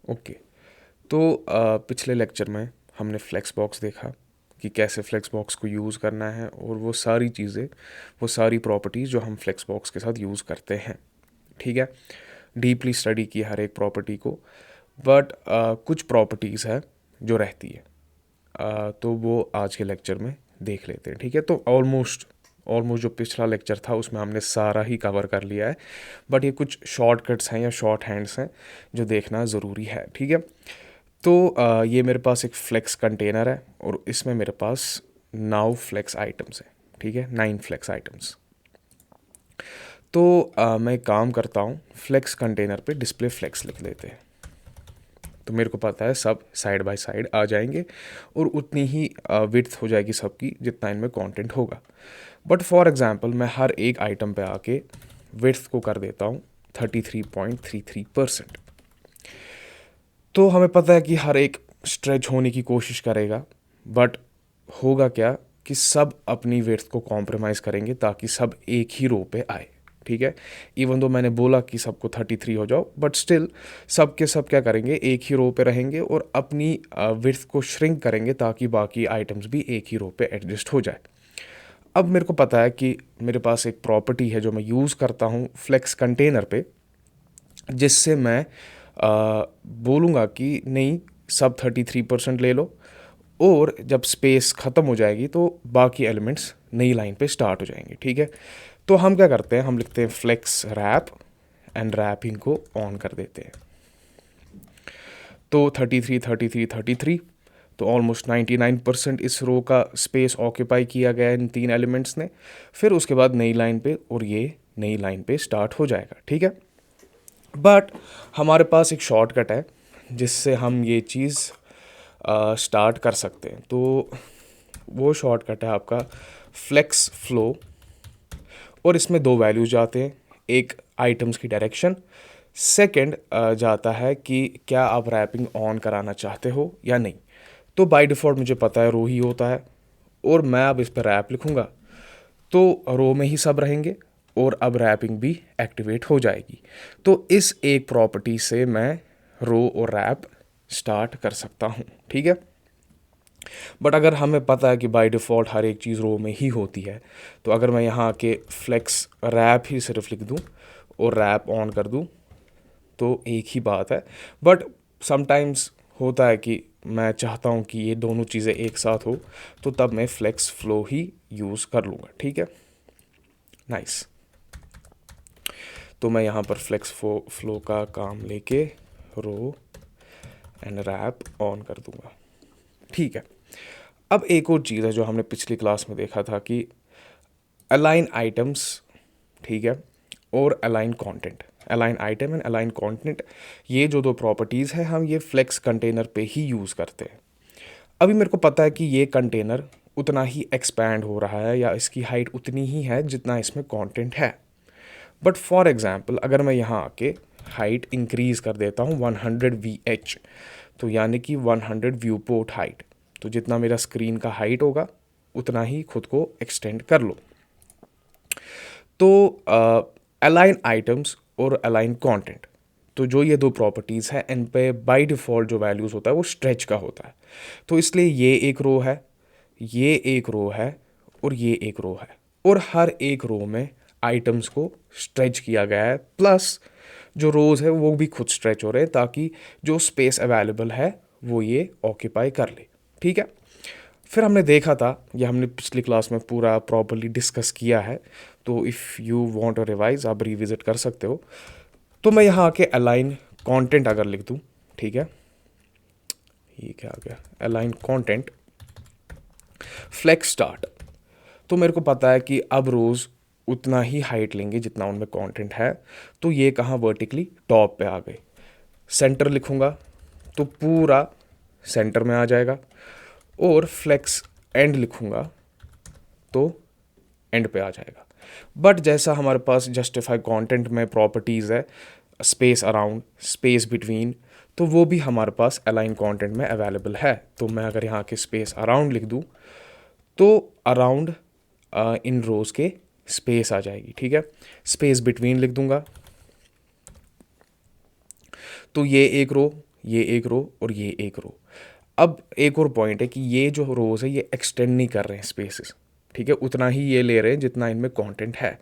Okay. तो पिछले lecture में हमने फ्लेक्स बॉक्स देखा कि कैसे फ्लेक्स बॉक्स को यूज़ करना है, और वो सारी चीज़ें, वो सारी प्रॉपर्टीज़ जो हम फ्लेक्स बॉक्स के साथ यूज़ करते हैं। ठीक है, डीपली स्टडी की हर एक प्रॉपर्टी को, बट कुछ प्रॉपर्टीज़ है जो रहती है। तो वो आज के लेक्चर में देख लेते हैं। ठीक है, तो ऑलमोस्ट ऑलमोस्ट जो पिछला लेक्चर था उसमें हमने सारा ही कवर कर लिया है, बट ये कुछ शॉर्टकट्स हैं या शॉर्ट हैंड्स हैं जो देखना ज़रूरी है। ठीक है, तो ये मेरे पास एक फ्लेक्स कंटेनर है और इसमें मेरे पास 9 फ्लेक्स आइटम्स हैं। ठीक है, 9 फ्लेक्स आइटम्स। तो मैं एक काम करता हूँ, फ्लेक्स कंटेनर पे डिस्प्ले फ्लेक्स लिख लेते हैं, तो मेरे को पता है सब साइड बाय साइड आ जाएंगे और उतनी ही विड्थ हो जाएगी सबकी जितना इनमें कंटेंट होगा। बट फॉर एग्जांपल मैं हर एक आइटम पे आके विड्थ को कर देता हूँ 33.33%। तो हमें पता है कि हर एक स्ट्रेच होने की कोशिश करेगा, बट होगा क्या कि सब अपनी विड्थ को कॉम्प्रोमाइज़ करेंगे ताकि सब एक ही रो पे आए। ठीक है, इवन दो मैंने बोला कि सबको 33 हो जाओ, बट स्टिल सब के सब क्या करेंगे, एक ही रो पे रहेंगे और अपनी विड्थ को श्रिंक करेंगे ताकि बाकी आइटम्स भी एक ही रो पे एडजस्ट हो जाए। अब मेरे को पता है कि मेरे पास एक प्रॉपर्टी है जो मैं यूज़ करता हूँ फ्लेक्स कंटेनर पे, जिससे मैं बोलूँगा कि नहीं, सब 33% ले लो, और जब स्पेस ख़त्म हो जाएगी तो बाकी एलिमेंट्स नई लाइन पे स्टार्ट हो जाएंगे। ठीक है, तो हम क्या करते हैं, हम लिखते हैं फ्लेक्स रैप एंड रैपिंग को ऑन कर देते हैं। तो 33 33 33, तो ऑलमोस्ट 99% इस रो का स्पेस ऑक्यूपाई किया गया है इन तीन एलिमेंट्स ने। फिर उसके बाद नई लाइन पे, और ये नई लाइन पे स्टार्ट हो जाएगा। ठीक है, बट हमारे पास एक शॉर्टकट है जिससे हम ये चीज़ स्टार्ट कर सकते हैं। तो वो शॉर्टकट है आपका फ्लेक्स फ्लो, और इसमें दो वैल्यूज जाते हैं, एक आइटम्स की डायरेक्शन, सेकंड जाता है कि क्या आप रैपिंग ऑन कराना चाहते हो या नहीं। तो बाय डिफ़ॉल्ट मुझे पता है रो ही होता है, और मैं अब इस पर रैप लिखूँगा तो रो में ही सब रहेंगे और अब रैपिंग भी एक्टिवेट हो जाएगी। तो इस एक प्रॉपर्टी से मैं रो और रैप स्टार्ट कर सकता हूँ। ठीक है, बट अगर हमें पता है कि बाय डिफ़ॉल्ट हर एक चीज़ रो में ही होती है, तो अगर मैं यहाँ के फ्लेक्स रैप ही सिर्फ लिख दूँ और रैप ऑन कर दूँ तो एक ही बात है। बट समटाइम्स होता है कि मैं चाहता हूँ कि ये दोनों चीज़ें एक साथ हो, तो तब मैं फ्लेक्स फ्लो ही यूज़ कर लूँगा। ठीक है, नाइस। तो मैं यहाँ पर फ्लेक्स फ्लो का काम लेके रो एंड रैप ऑन कर दूँगा। ठीक है, अब एक और चीज़ है जो हमने पिछली क्लास में देखा था कि अलाइन आइटम्स, ठीक है, और align content, align item and align content, ये जो दो प्रॉपर्टीज़ हैं हम ये फ्लेक्स कंटेनर पे ही यूज़ करते हैं। अभी मेरे को पता है कि ये कंटेनर उतना ही एक्सपैंड हो रहा है या इसकी हाइट उतनी ही है जितना इसमें कंटेंट है। बट फॉर एग्जांपल अगर मैं यहाँ आके हाइट इंक्रीज़ कर देता हूँ 100 VH, तो यानी कि 100 व्यू पोर्ट हाइट, तो जितना मेरा स्क्रीन का हाइट होगा उतना ही खुद को एक्सटेंड कर लो। तो अलाइन आइटम्स और अलाइन कंटेंट, तो जो ये दो प्रॉपर्टीज़ हैं इन पे बाय डिफ़ॉल्ट जो वैल्यूज़ होता है वो स्ट्रेच का होता है। तो इसलिए ये एक रो है, ये एक रो है और ये एक रो है, और हर एक रो में आइटम्स को स्ट्रेच किया गया है, प्लस जो रोज़ है वो भी खुद स्ट्रेच हो रहे हैं ताकि जो स्पेस अवेलेबल है वो ये ऑक्यूपाई कर ले। ठीक है, फिर हमने देखा था, ये हमने पिछली क्लास में पूरा प्रॉपर्ली डिस्कस किया है, तो if you want to revise आप रिविजिट कर सकते हो। तो मैं यहाँ आके अलाइन कंटेंट अगर लिख दूँ, ठीक है, ये क्या आ गया, अलाइन कंटेंट फ्लेक्स स्टार्ट, तो मेरे को पता है कि अब रोज़ उतना ही हाइट लेंगे जितना उनमें कंटेंट है, तो ये कहाँ वर्टिकली टॉप पे आ गए। सेंटर लिखूँगा तो पूरा सेंटर में आ जाएगा, और फ्लेक्स एंड लिखूँगा तो एंड पे आ जाएगा। बट जैसा हमारे पास जस्टिफाई कंटेंट में प्रॉपर्टीज़ है, स्पेस अराउंड, स्पेस बिटवीन, तो वो भी हमारे पास अलाइन कंटेंट में अवेलेबल है। तो मैं अगर यहाँ के स्पेस अराउंड लिख दूँ तो अराउंड इन रोज़ के स्पेस आ जाएगी। ठीक है, स्पेस बिटवीन लिख दूंगा तो ये एक रो, ये एक रो और ये एक रो। अब एक और पॉइंट है कि ये जो रोज है ये एक्सटेंड नहीं कर रहे हैं स्पेसेस, ठीक है, उतना ही ये ले रहे हैं जितना इनमें कंटेंट है,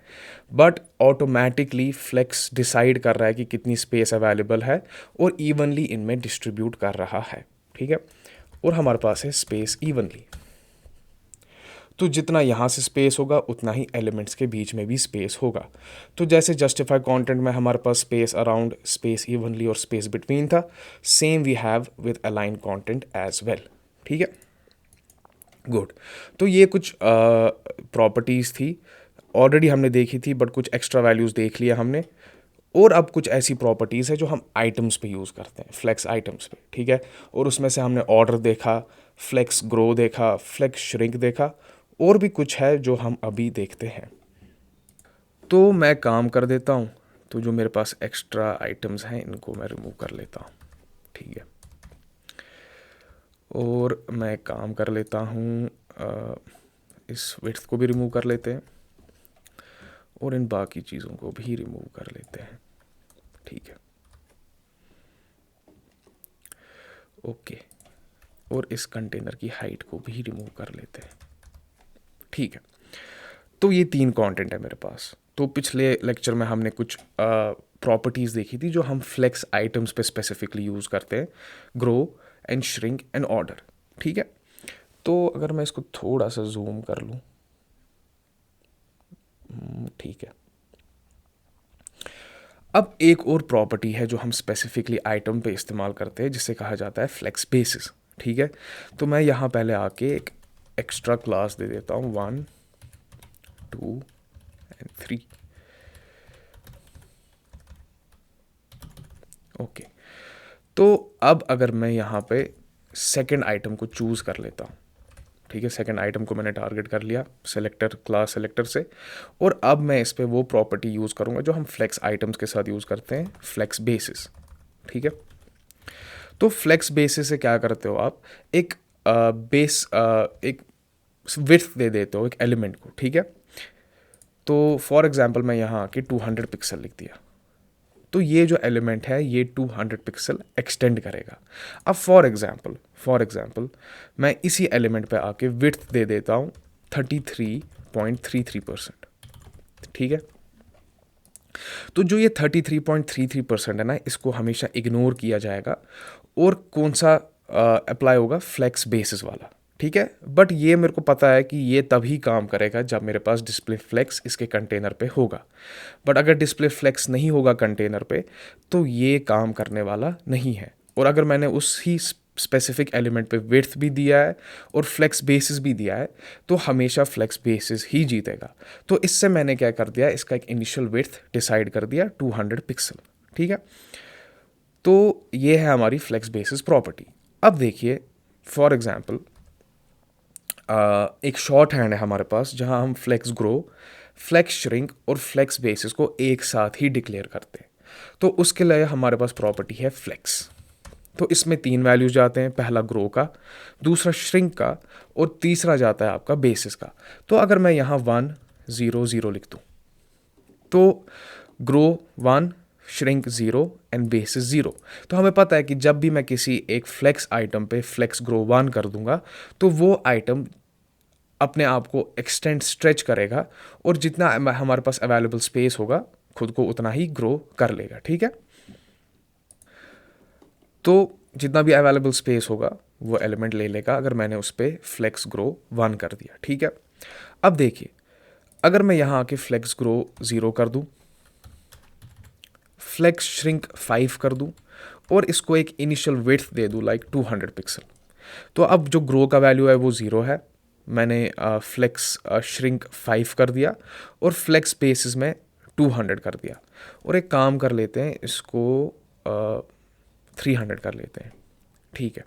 बट ऑटोमेटिकली फ्लेक्स डिसाइड कर रहा है कि कितनी स्पेस अवेलेबल है और इवनली इनमें डिस्ट्रीब्यूट कर रहा है, ठीक है। और हमारे पास है स्पेस इवनली, तो जितना यहाँ से स्पेस होगा उतना ही एलिमेंट्स के बीच में भी स्पेस होगा। तो जैसे जस्टिफाई कंटेंट में हमारे पास स्पेस अराउंड, स्पेस इवनली और स्पेस बिटवीन था, same we have with align content as well, ठीक है। गुड। तो ये कुछ प्रॉपर्टीज़ थी, ऑलरेडी हमने देखी थी, बट कुछ एक्स्ट्रा वैल्यूज़ देख लिया हमने। और अब कुछ ऐसी प्रॉपर्टीज़ है जो हम आइटम्स पे यूज़ करते हैं, फ्लेक्स आइटम्स पे, ठीक है। और उसमें से हमने ऑर्डर देखा, फ्लेक्स ग्रो देखा, फ्लेक्स श्रिंक देखा, और भी कुछ है जो हम अभी देखते हैं। तो मैं काम कर देता हूँ, तो जो मेरे पास एक्स्ट्रा आइटम्स हैं इनको मैं रिमूव कर लेता हूँ, ठीक है। और मैं काम कर लेता हूँ, इस विड्थ को भी रिमूव कर लेते हैं और इन बाकी चीज़ों को भी रिमूव कर लेते हैं, ठीक है। ओके, और इस कंटेनर की हाइट को भी रिमूव कर लेते हैं, ठीक है। तो ये 3 कंटेंट है मेरे पास। तो पिछले लेक्चर में हमने कुछ प्रॉपर्टीज़ देखी थी जो हम फ्लेक्स आइटम्स पे स्पेसिफिकली यूज़ करते हैं, grow and shrink and order, ठीक है। तो अगर मैं इसको थोड़ा सा जूम कर लूँ, ठीक है। अब एक और प्रॉपर्टी है जो हम स्पेसिफिकली आइटम पे इस्तेमाल करते हैं, जिसे कहा जाता है फ्लेक्स बेसिस, ठीक है। तो मैं यहाँ पहले आके एक एक्स्ट्रा क्लास दे देता हूँ 1 2 एंड 3, ओके। तो अब अगर मैं यहाँ पे सेकंड आइटम को चूज़ कर लेता हूँ, ठीक है, सेकंड आइटम को मैंने टारगेट कर लिया सेलेक्टर, क्लास सेलेक्टर से, और अब मैं इस पे वो प्रॉपर्टी यूज़ करूँगा जो हम फ्लेक्स आइटम्स के साथ यूज़ करते हैं, फ्लेक्स बेसिस, ठीक है। तो फ्लेक्स बेसिस से क्या करते हो आप, एक एक विड्थ दे देते हो एक एलिमेंट को, ठीक है। तो फॉर एग्जांपल मैं यहाँ आके 200 पिक्सल लिख दिया, तो ये जो एलिमेंट है ये 200 पिक्सल एक्सटेंड करेगा। अब फॉर एग्जांपल मैं इसी एलिमेंट पे आके विड्थ दे देता हूँ 33.33%, ठीक है। तो जो ये 33.33% है ना, इसको हमेशा इग्नोर किया जाएगा और कौन सा अप्लाई होगा, फ्लेक्स बेसिस वाला, ठीक है। बट ये मेरे को पता है कि ये तभी काम करेगा जब मेरे पास डिस्प्ले फ्लेक्स इसके कंटेनर पे होगा। बट अगर डिस्प्ले फ्लेक्स नहीं होगा कंटेनर पे तो ये काम करने वाला नहीं है। और अगर मैंने उसी स्पेसिफिक एलिमेंट पे विड्थ भी दिया है और फ्लेक्स बेसिस भी दिया है तो हमेशा फ्लेक्स बेसिस ही जीतेगा। तो इससे मैंने क्या कर दिया, इसका एक इनिशियल विड्थ डिसाइड कर दिया 200 पिक्सल, ठीक है। तो ये है हमारी फ्लेक्स बेसिस प्रॉपर्टी। अब देखिए फॉर एग्जांपल एक शॉर्ट हैंड है हमारे पास जहां हम फ्लेक्स ग्रो, फ्लेक्स श्रिंक और फ्लेक्स बेसिस को एक साथ ही डिक्लेयर करते हैं। तो उसके लिए हमारे पास प्रॉपर्टी है फ्लेक्स। तो इसमें 3 वैल्यूज जाते हैं, पहला ग्रो का, दूसरा श्रिंक का और तीसरा जाता है आपका बेसिस का। तो अगर मैं यहाँ 1 0 0 लिख दूँ तो ग्रो 1, श्रिंक 0 एंड बेसिस 0। तो हमें पता है कि जब भी मैं किसी एक फ्लेक्स आइटम पे फ्लेक्स ग्रो 1 कर दूंगा तो वो आइटम अपने आप को एक्सटेंड स्ट्रेच करेगा और जितना हमारे पास अवेलेबल स्पेस होगा खुद को उतना ही ग्रो कर लेगा, ठीक है। तो जितना भी अवेलेबल स्पेस होगा वो एलिमेंट ले लेगा अगर मैंने उस पर फ्लेक्स ग्रो 1 कर दिया, ठीक है। अब देखिए अगर मैं यहाँ आके फ्लेक्स ग्रो 0 कर दूँ, फ्लेक्स श्रिंक 5 कर दूँ और इसको एक इनिशियल विड्थ दे दूँ लाइक 200 पिक्सल, तो अब जो ग्रो का वैल्यू है वो 0 है। मैंने फ्लेक्स श्रिंक 5 कर दिया और फ्लेक्स बेसिस में 200 कर दिया। और एक काम कर लेते हैं, इसको 300 कर लेते हैं, ठीक है।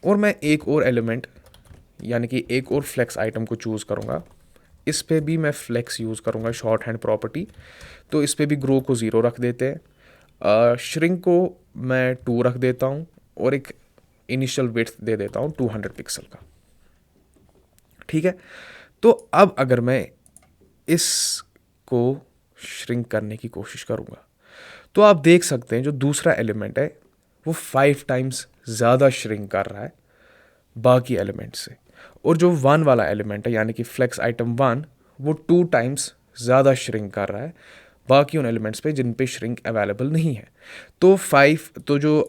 और मैं एक और एलिमेंट यानी कि एक और फ्लेक्स आइटम को चूज़ करूँगा, इस पे भी मैं फ्लेक्स यूज़ करूँगा शॉर्ट हैंड प्रॉपर्टी। तो इस पे भी ग्रो को 0 रख देते हैं, श्रिंक को मैं 2 रख देता हूँ और एक इनिशियल विड्थ दे देता हूँ 200 पिक्सल का, ठीक है। तो अब अगर मैं इसको श्रिंक करने की कोशिश करूँगा तो आप देख सकते हैं जो दूसरा एलिमेंट है वो 5 टाइम्स ज़्यादा श्रिंक कर रहा है बाकी एलिमेंट से, और जो 1 वाला एलिमेंट है यानी कि फ्लेक्स आइटम 1 वो 2 टाइम्स ज़्यादा श्रिंक कर रहा है बाकी उन एलिमेंट्स पे जिन पे श्रिंक अवेलेबल नहीं है। तो जो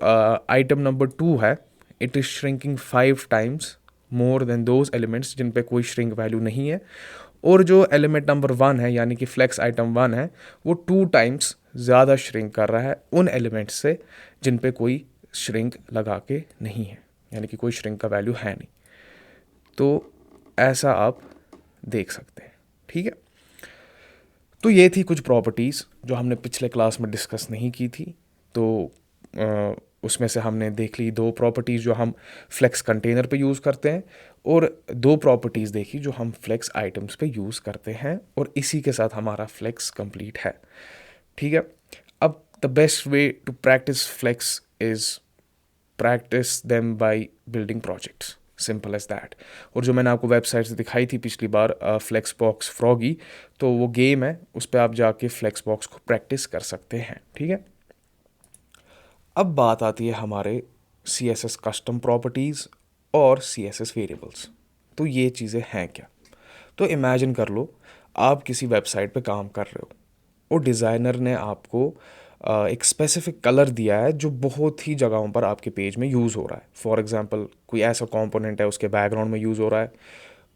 आइटम नंबर 2 है, it is shrinking 5 times more than those elements जिन पे कोई श्रिंक वैल्यू नहीं है, और जो एलिमेंट नंबर 1 है यानी कि फ्लेक्स आइटम 1 है वो 2 टाइम्स ज़्यादा श्रिंक कर रहा है उन एलिमेंट्स से जिन पे कोई श्रिंक लगा के नहीं है, यानी कि कोई श्रिंक का वैल्यू है नहीं। तो ऐसा आप देख सकते हैं, ठीक है। तो ये थी कुछ प्रॉपर्टीज़ जो हमने पिछले क्लास में डिस्कस नहीं की थी। तो उसमें से हमने देख ली 2 प्रॉपर्टीज़ जो हम फ्लेक्स कंटेनर पे यूज़ करते हैं, और 2 प्रॉपर्टीज़ देखी जो हम फ्लेक्स आइटम्स पे यूज़ करते हैं, और इसी के साथ हमारा फ्लेक्स कंप्लीट है, ठीक है। अब the best way to practice flex is practice them by building projects, simple as that. और जो मैंने आपको वेबसाइट से दिखाई थी पिछली बार, फ्लेक्स बॉक्स फ्रॉगी, तो वो गेम है, उस पर आप जाके फ्लेक्स बॉक्स को प्रैक्टिस कर सकते हैं, ठीक है। अब बात आती है हमारे CSS कस्टम प्रॉपर्टीज़ और CSS वेरिएबल्स। तो ये चीज़ें हैं क्या? तो इमेजिन कर लो आप किसी वेबसाइट पे काम कर रहे हो और डिज़ाइनर ने आपको एक स्पेसिफिक कलर दिया है जो बहुत ही जगहों पर आपके पेज में यूज़ हो रहा है। फॉर एग्जांपल कोई ऐसा कंपोनेंट है उसके बैकग्राउंड में यूज़ हो रहा है,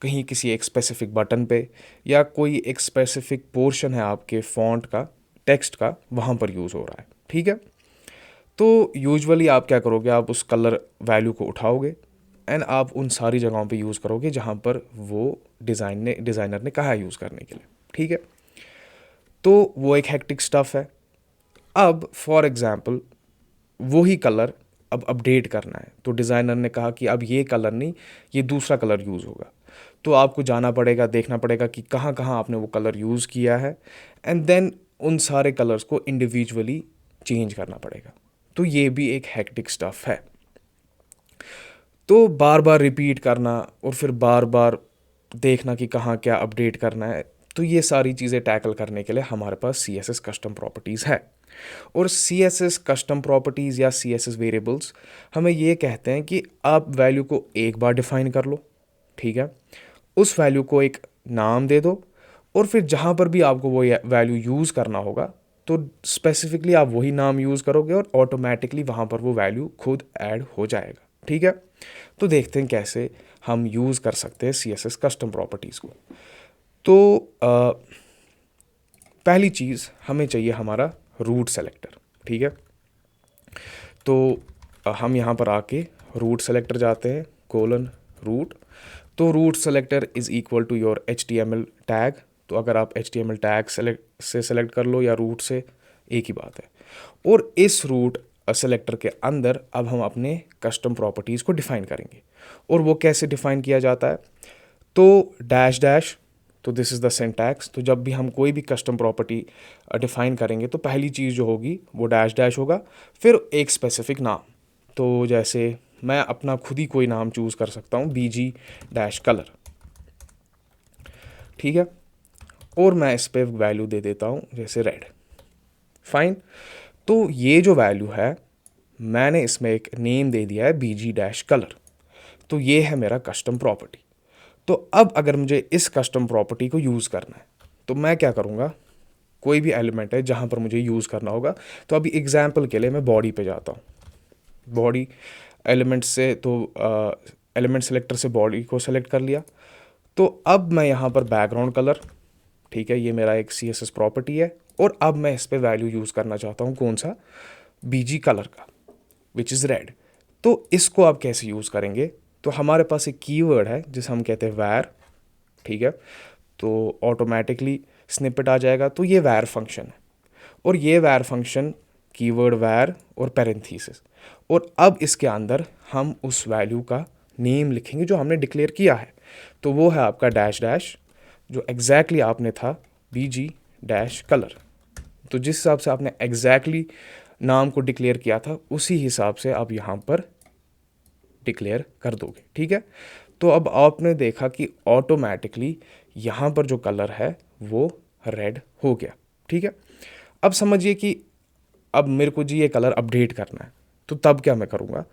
कहीं किसी एक स्पेसिफिक बटन पे, या कोई एक स्पेसिफिक पोर्शन है आपके फॉन्ट का, टेक्स्ट का, वहाँ पर यूज़ हो रहा है, ठीक है। तो यूजुअली आप क्या करोगे, आप उस कलर वैल्यू को उठाओगे एंड आप उन सारी जगहों पे यूज़ करोगे जहाँ पर वो डिज़ाइनर ने कहा है यूज़ करने के लिए, ठीक है। तो वो एक हेक्टिक स्टफ़ है। अब फॉर एग्ज़ाम्पल वही कलर अब अपडेट करना है, तो डिज़ाइनर ने कहा कि अब ये कलर नहीं, ये दूसरा कलर यूज़ होगा। तो आपको जाना पड़ेगा, देखना पड़ेगा कि कहाँ कहाँ आपने वो कलर यूज़ किया है, एंड देन उन सारे कलर्स को इंडिविजुअली चेंज करना पड़ेगा। तो ये भी एक हेक्टिक स्टफ़ है। तो बार बार रिपीट करना और फिर बार बार देखना कि कहाँ क्या अपडेट करना है, तो ये सारी चीज़ें टैकल करने के लिए हमारे पास CSS कस्टम प्रॉपर्टीज़ है। और CSS कस्टम प्रॉपर्टीज़ या CSS वेरिएबल्स हमें ये कहते हैं कि आप वैल्यू को एक बार डिफ़ाइन कर लो, ठीक है, उस वैल्यू को एक नाम दे दो, और फिर जहाँ पर भी आपको वो वैल्यू यूज़ करना होगा तो स्पेसिफिकली आप वही नाम यूज़ करोगे और ऑटोमेटिकली वहाँ पर वो वैल्यू खुद ऐड हो जाएगा, ठीक है। तो देखते हैं कैसे हम यूज़ कर सकते हैं CSS कस्टम प्रॉपर्टीज़ को। तो पहली चीज़ हमें चाहिए हमारा रूट सेलेक्टर, ठीक है। तो हम यहाँ पर आके रूट सेलेक्टर जाते हैं, कोलन रूट। तो root selector is equal to your HTML tag. तो अगर आप HTML टैग सेलेक्ट कर लो या रूट से, एक ही बात है। और इस रूट सेलेक्टर के अंदर अब हम अपने कस्टम प्रॉपर्टीज़ को डिफ़ाइन करेंगे। और वो कैसे डिफ़ाइन किया जाता है? तो डैश डैश, तो दिस इज़ द सिंटैक्स। तो जब भी हम कोई भी कस्टम प्रॉपर्टी डिफ़ाइन करेंगे तो पहली चीज़ जो होगी वो डैश डैश होगा, फिर एक स्पेसिफिक नाम। तो जैसे मैं अपना खुद ही कोई नाम चूज़ कर सकता हूँ, BG डैश कलर, ठीक है। और मैं इस पर वैल्यू दे देता हूँ जैसे रेड, फाइन। तो ये जो वैल्यू है मैंने इसमें एक नेम दे दिया है BG डैश कलर। तो ये है मेरा कस्टम प्रॉपर्टी। तो अब अगर मुझे इस कस्टम प्रॉपर्टी को यूज़ करना है तो मैं क्या करूँगा, कोई भी एलिमेंट है जहाँ पर मुझे यूज़ करना होगा, तो अभी एग्जांपल के लिए मैं बॉडी पे जाता हूँ। बॉडी एलिमेंट से, तो एलिमेंट सेलेक्टर से बॉडी को सेलेक्ट कर लिया। तो अब मैं यहाँ पर बैकग्राउंड कलर, ठीक है, ये मेरा एक CSS प्रॉपर्टी है, और अब मैं इस पर वैल्यू यूज़ करना चाहता हूँ, कौन सा, BG कलर का, विच इज़ रेड। तो इसको आप कैसे यूज़ करेंगे? तो हमारे पास एक कीवर्ड है जिसे हम कहते हैं वैर, ठीक है। तो ऑटोमेटिकली स्निपेट आ जाएगा। तो ये वैर फंक्शन है, और ये वैर फंक्शन कीवर्ड वैर और पैरेंथेसिस, और अब इसके अंदर हम उस वैल्यू का नेम लिखेंगे जो हमने डिक्लेयर किया है। तो वो है आपका डैश डैश, जो एग्जैक्टली आपने था BG डैश कलर। तो जिस हिसाब से आपने एग्जैक्टली नाम को डिक्लेयर किया था उसी हिसाब से आप यहाँ पर डिक्लेयर कर दोगे, ठीक है। तो अब आपने देखा कि ऑटोमेटिकली यहाँ पर जो कलर है वो रेड हो गया, ठीक है। अब समझिए कि अब मेरे को जी ये कलर अपडेट करना है, तो तब क्या मैं करूँगा,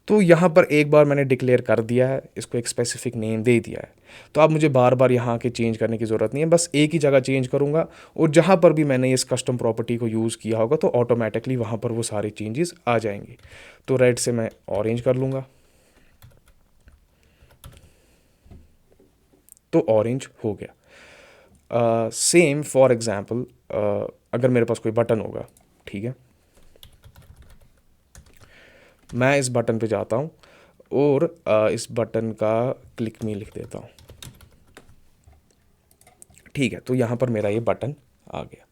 तो यहाँ पर एक बार मैंने डिक्लेयर कर दिया है, इसको एक स्पेसिफिक नेम दे दिया है, तो अब मुझे बार बार यहाँ आके चेंज करने की ज़रूरत नहीं है, बस एक ही जगह चेंज करूँगा और जहाँ पर भी मैंने इस कस्टम प्रॉपर्टी को यूज़ किया होगा तो ऑटोमेटिकली वहाँ पर वो सारे चेंजेस आ जाएंगे। तो रेड से मैं ऑरेंज कर लूँगा, तो ऑरेंज हो गया। सेम फॉर एग्ज़ाम्पल अगर मेरे पास कोई बटन होगा, ठीक है, मैं इस बटन पे जाता हूँ और इस बटन का क्लिक मी लिख देता हूँ, ठीक है, तो यहाँ पर मेरा ये बटन आ गया।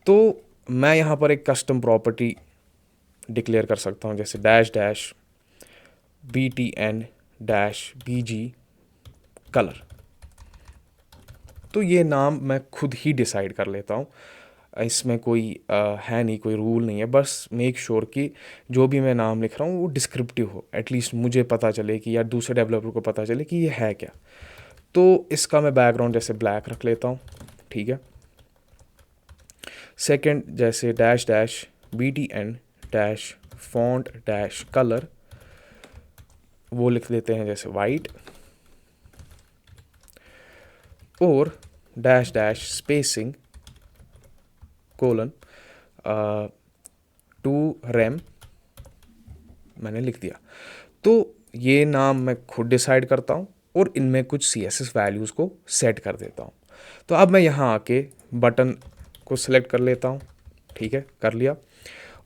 तो मैं यहाँ पर एक कस्टम प्रॉपर्टी डिक्लेयर कर सकता हूँ, जैसे dash dash BTN dash BG colour. तो ये नाम मैं खुद ही डिसाइड कर लेता हूँ, इसमें कोई है नहीं, कोई रूल नहीं है, बस मेक श्योर कि जो भी मैं नाम लिख रहा हूँ वो डिस्क्रिप्टिव हो, एटलीस्ट मुझे पता चले कि या दूसरे डेवलपर को पता चले कि ये है क्या। तो इसका मैं बैकग्राउंड जैसे ब्लैक रख लेता हूँ, ठीक है। सेकंड जैसे dash dash BTN dash font dash colour, वो लिख देते हैं जैसे वाइट, और dash dash spacing colon 2 rem मैंने लिख दिया। तो ये नाम मैं खुद डिसाइड करता हूँ और इनमें कुछ CSS वैल्यूज़ को सेट कर देता हूँ। तो अब मैं यहाँ आके बटन को सिलेक्ट कर लेता हूँ, ठीक है, कर लिया।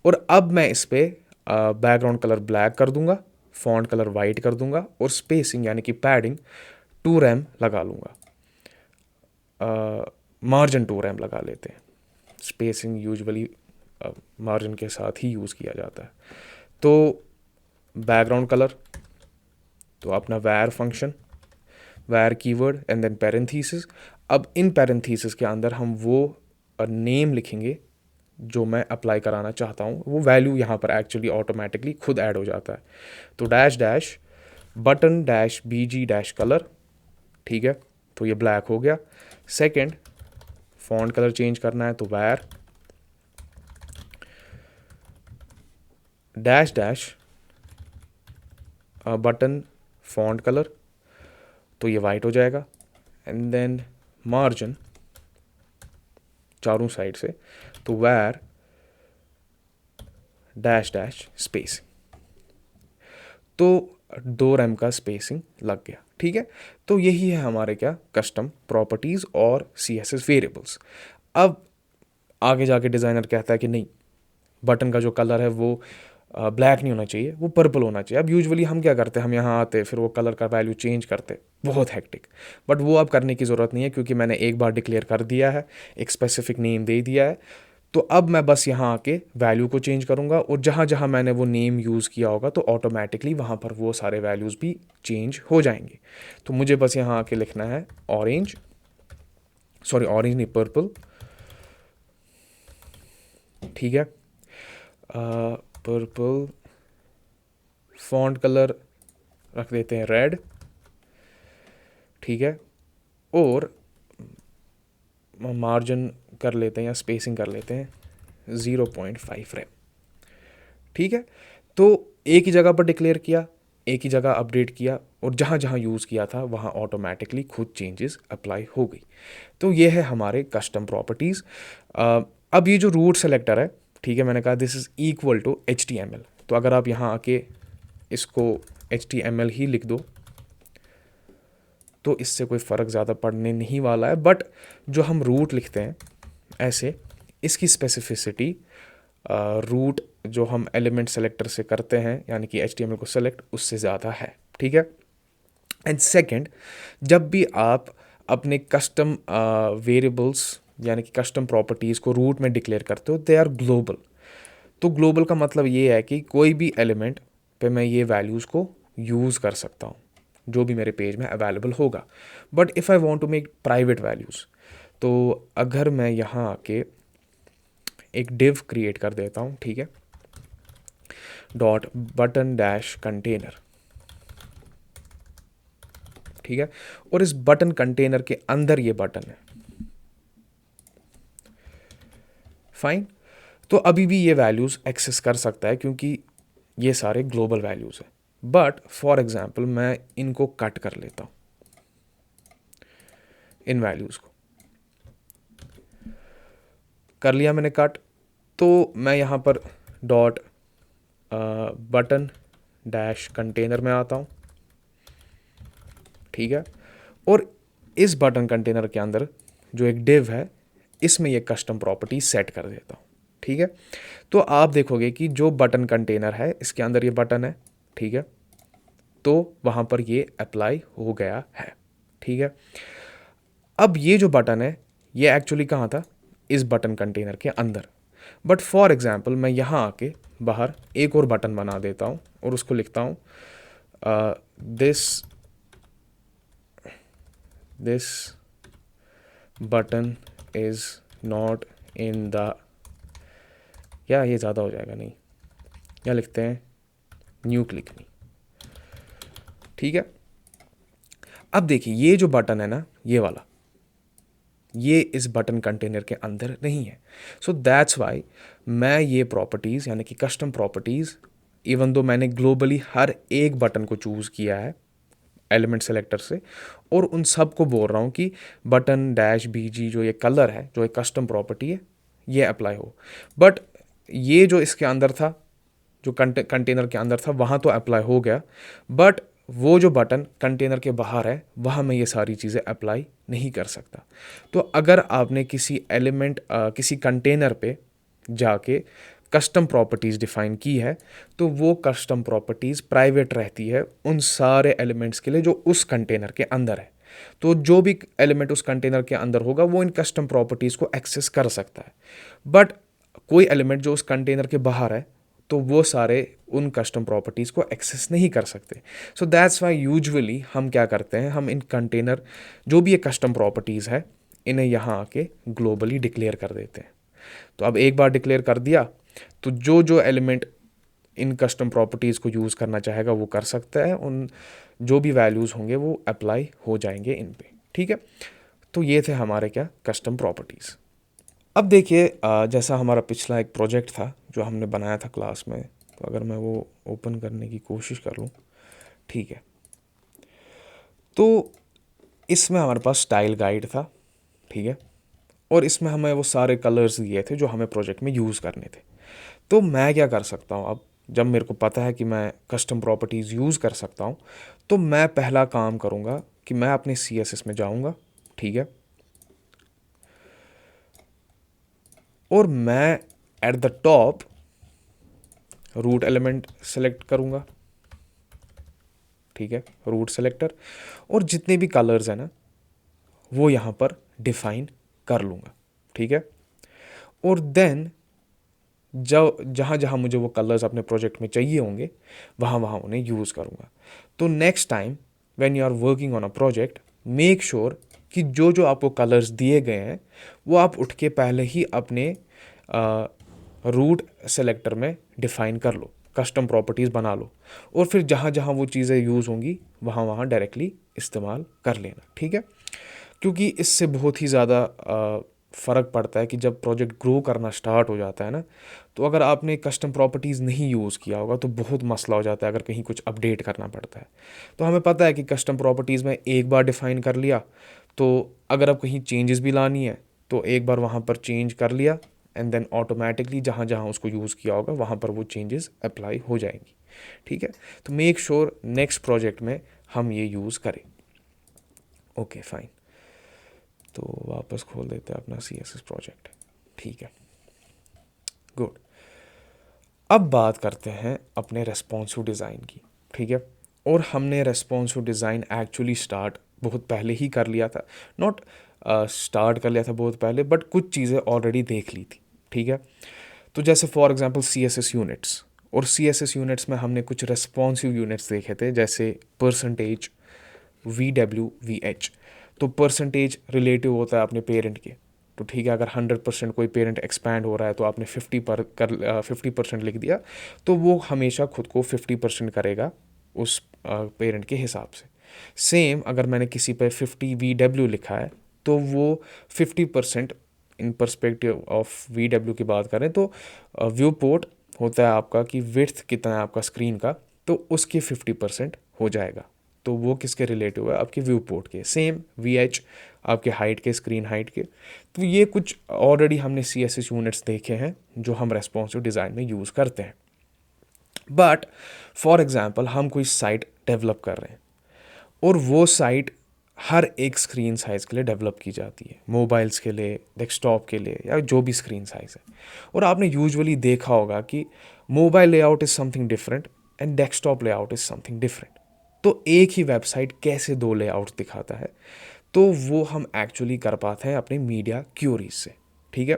और अब मैं इस पर बैकग्राउंड कलर ब्लैक कर दूंगा, फॉन्ट कलर वाइट कर दूंगा और स्पेसिंग यानी कि पैडिंग 2 rem लगा लूँगा, मार्जिन 2 rem लगा लेते हैं, स्पेसिंग यूजुअली मार्जिन के साथ ही यूज़ किया जाता है। तो बैकग्राउंड कलर, तो अपना वैर फंक्शन, वैर कीवर्ड एंड देन पैरेंथीसिस। अब इन पैरेंथीसिस के अंदर हम वो नेम लिखेंगे जो मैं अप्लाई कराना चाहता हूँ, वो वैल्यू यहाँ पर एक्चुअली ऑटोमेटिकली खुद ऐड हो जाता है। तो dash dash button dash BG dash colour, ठीक है, तो ये ब्लैक हो गया। सेकंड फॉन्ट कलर चेंज करना है, तो वैर dash dash button font colour, तो ये वाइट हो जाएगा। एंड देन मार्जिन चारों साइड से, तो वैर डैश डैश स्पेसिंग, तो 2 rem का स्पेसिंग लग गया, ठीक है। तो यही है हमारे क्या कस्टम प्रॉपर्टीज़ और CSS वेरिएबल्स। अब आगे जाके डिज़ाइनर कहता है कि नहीं, बटन का जो कलर है वो ब्लैक नहीं होना चाहिए, वो पर्पल होना चाहिए। अब यूजुअली हम क्या करते हैं, हम यहाँ आते फिर वो कलर का वैल्यू चेंज करते, बहुत हेक्टिक। बट वो अब करने की ज़रूरत नहीं है क्योंकि मैंने एक बार डिक्लेयर कर दिया है, एक स्पेसिफिक नेम दे दिया है। तो अब मैं बस यहाँ आके वैल्यू को चेंज करूँगा और जहाँ जहाँ मैंने वो नेम यूज़ किया होगा तो ऑटोमेटिकली वहाँ पर वो सारे वैल्यूज़ भी चेंज हो जाएंगे। तो मुझे बस यहाँ आके लिखना है ऑरेंज, सॉरी ऑरेंज नहीं, पर्पल, ठीक है, पर्पल, फॉन्ट कलर रख देते हैं रेड, ठीक है, और मार्जिन कर लेते हैं या स्पेसिंग कर लेते हैं 0.5 rem, ठीक है। तो एक ही जगह पर डिक्लेयर किया, एक ही जगह अपडेट किया और जहाँ जहाँ यूज़ किया था वहाँ ऑटोमेटिकली खुद चेंजेस अप्लाई हो गई। तो ये है हमारे कस्टम प्रॉपर्टीज़। अब ये जो रूट सेलेक्टर है, ठीक है, मैंने कहा this is equal to HTML, तो अगर आप यहाँ आके इसको HTML ही लिख दो तो इससे कोई फ़र्क ज़्यादा पड़ने नहीं वाला है। बट जो हम रूट लिखते हैं ऐसे, इसकी स्पेसिफिसिटी रूट जो हम एलिमेंट सेलेक्टर से करते हैं यानी कि HTML को सेलेक्ट, उससे ज़्यादा है, ठीक है। एंड सेकंड, जब भी आप अपने कस्टम वेरिएबल्स यानी कि कस्टम प्रॉपर्टीज़ को रूट में डिक्लेयर करते हो, दे आर ग्लोबल। तो ग्लोबल का मतलब ये है कि कोई भी एलिमेंट पे मैं ये वैल्यूज़ को यूज़ कर सकता हूँ जो भी मेरे पेज में अवेलेबल होगा। But if I want to make private values, तो अगर मैं यहाँ आके एक डिव क्रिएट कर देता हूँ, ठीक है, डॉट बटन डैश कंटेनर, ठीक है, और इस बटन कंटेनर के अंदर ये बटन है, फाइन। तो अभी भी ये वैल्यूज़ एक्सेस कर सकता है क्योंकि ये सारे ग्लोबल वैल्यूज़ हैं। बट फॉर एग्जांपल मैं इनको कट कर लेता हूँ, इन वैल्यूज़ को कर लिया मैंने कट। तो मैं यहाँ पर डॉट बटन डैश कंटेनर में आता हूँ, ठीक है। और इस बटन कंटेनर के अंदर जो एक डिव है, इसमें ये कस्टम प्रॉपर्टी सेट कर देता हूँ, ठीक है। तो आप देखोगे कि जो बटन कंटेनर है इसके अंदर ये बटन है, ठीक है, तो वहाँ पर ये अप्लाई हो गया है, ठीक है। अब ये जो बटन है ये एक्चुअली कहाँ था, इस बटन कंटेनर के अंदर। बट फॉर एग्जांपल मैं यहाँ आके बाहर एक और बटन बना देता हूँ और उसको लिखता हूँ this button is not in the, या ये ज़्यादा हो जाएगा, नहीं, या लिखते हैं न्यू क्लिक मी, ठीक है। अब देखिए ये जो बटन है ना, ये वाला, ये इस बटन कंटेनर के अंदर नहीं है। सो दैट्स वाई मैं ये प्रॉपर्टीज़ यानी कि कस्टम प्रॉपर्टीज़, इवन दो मैंने ग्लोबली हर एक बटन को चूज़ किया है एलिमेंट सेलेक्टर से, और उन सब को बोल रहा हूँ कि बटन डैश बीजी जो ये कलर है, जो एक कस्टम प्रॉपर्टी है, ये अप्लाई हो। बट ये जो इसके अंदर था, जो कंटेनर के अंदर था, वहाँ तो अप्लाई हो गया, बट वो जो बटन कंटेनर के बाहर है वहाँ मैं ये सारी चीज़ें अप्लाई नहीं कर सकता। तो अगर आपने किसी एलिमेंट किसी कंटेनर पे जाके कस्टम प्रॉपर्टीज़ डिफ़ाइन की है, तो वो कस्टम प्रॉपर्टीज़ प्राइवेट रहती है उन सारे एलिमेंट्स के लिए जो उस कंटेनर के अंदर है। तो जो भी एलिमेंट उस कंटेनर के अंदर होगा वो इन कस्टम प्रॉपर्टीज़ को एक्सेस कर सकता है। बट कोई एलिमेंट जो उस कंटेनर के बाहर है, तो वो सारे उन कस्टम प्रॉपर्टीज़ को एक्सेस नहीं कर सकते। सो दैट्स वाई यूजुअली हम क्या करते हैं, हम इन कंटेनर जो भी ये कस्टम प्रॉपर्टीज़ है इन्हें यहाँ आके ग्लोबली डिक्लेयर कर देते हैं। तो अब एक बार डिक्लेयर कर दिया तो जो जो एलिमेंट इन कस्टम प्रॉपर्टीज़ को यूज़ करना चाहेगा वो कर सकता है, उन जो भी वैल्यूज़ होंगे वो अप्लाई हो जाएंगे इन पे, ठीक है। तो ये थे हमारे क्या कस्टम प्रॉपर्टीज़। अब देखिए जैसा हमारा पिछला एक प्रोजेक्ट था जो हमने बनाया था क्लास में, तो अगर मैं वो ओपन करने की कोशिश कर लूँ, ठीक है, तो इसमें हमारे पास स्टाइल गाइड था, ठीक है, और इसमें हमें वो सारे कलर्स दिए थे जो हमें प्रोजेक्ट में यूज़ करने थे। तो मैं क्या कर सकता हूँ, अब जब मेरे को पता है कि मैं कस्टम प्रॉपर्टीज़ यूज़ कर सकता हूँ, तो मैं पहला काम करूँगा कि मैं अपने CSS में जाऊँगा, ठीक है, और मैं at the top root element select करूँगा, ठीक है, रूट सेलेक्टर, और जितने भी कलर्स हैं ना वो यहाँ पर डिफाइन कर लूँगा, ठीक है। और देन जब जहाँ जहाँ मुझे वो कलर्स अपने प्रोजेक्ट में चाहिए होंगे वहाँ वहाँ उन्हें यूज़ करूँगा। तो next time when you are working on a project, make sure कि जो जो आपको कलर्स दिए गए हैं वो आप उठ के पहले ही अपने रूट सेलेक्टर में डिफ़ाइन कर लो, कस्टम प्रॉपर्टीज़ बना लो, और फिर जहाँ जहाँ वो चीज़ें यूज़ होंगी वहाँ वहाँ डायरेक्टली इस्तेमाल कर लेना, ठीक है। क्योंकि इससे बहुत ही ज़्यादा फ़र्क पड़ता है कि जब प्रोजेक्ट ग्रो करना स्टार्ट हो जाता है ना, तो अगर आपने कस्टम प्रॉपर्टीज़ नहीं यूज़ किया होगा तो बहुत मसला हो जाता है अगर कहीं कुछ अपडेट करना पड़ता है। तो हमें पता है कि कस्टम प्रॉपर्टीज़ में एक बार डिफ़ाइन कर लिया, तो अगर अब कहीं चेंजेस भी लानी है तो एक बार वहाँ पर चेंज कर लिया, एंड देन ऑटोमेटिकली जहाँ जहाँ उसको यूज़ किया होगा वहाँ पर वो चेंजेस अप्लाई हो जाएंगी, ठीक है। तो मेक श्योर नेक्स्ट प्रोजेक्ट में हम ये यूज़ करें। ओके फाइन, तो वापस खोल देते हैं अपना CSS प्रोजेक्ट, ठीक है, गुड। अब बात करते हैं अपने रेस्पॉन्सिव डिज़ाइन की, ठीक है। और हमने रेस्पॉन्सिव डिज़ाइन एक्चुअली स्टार्ट बहुत पहले ही कर लिया था, नॉट स्टार्ट कर लिया था बहुत पहले, बट कुछ चीज़ें ऑलरेडी देख ली थी, ठीक है। तो जैसे फॉर एग्जांपल CSS यूनिट्स, और CSS यूनिट्स में हमने कुछ रेस्पॉन्सिव यूनिट्स देखे थे, जैसे परसेंटेज, VWVH। तो परसेंटेज रिलेटिव होता है अपने पेरेंट के, तो ठीक है, अगर 100% कोई पेरेंट एक्सपैंड हो रहा है तो आपने 50% लिख दिया, तो वो हमेशा खुद को 50% करेगा उस पेरेंट के हिसाब से। सेम अगर मैंने किसी पे 50 VW लिखा है तो वो 50% इन पर्सपेक्टिव ऑफ VW की बात करें तो व्यू पोर्ट होता है आपका कि विड्थ कितना है आपका स्क्रीन का, तो उसके 50% हो जाएगा। तो वो किसके रिलेटिव है? आपके व्यू पोर्ट के। सेम VH आपके हाइट के, स्क्रीन हाइट के। तो ये कुछ ऑलरेडी हमने CSS यूनिट्स देखे हैं जो हम रेस्पॉन्सिव डिज़ाइन में यूज़ करते हैं। बट फॉर एग्जांपल हम कोई साइट डेवलप कर रहे हैं और वो साइट हर एक स्क्रीन साइज़ के लिए डेवलप की जाती है, मोबाइल्स के लिए, डेस्कटॉप के लिए, या जो भी स्क्रीन साइज़ है। और आपने यूजुअली देखा होगा कि mobile layout is something different and desktop layout is something different. तो एक ही वेबसाइट कैसे दो लेआउट दिखाता है? तो वो हम एक्चुअली कर पाते हैं अपने मीडिया क्यूरीज से। ठीक है,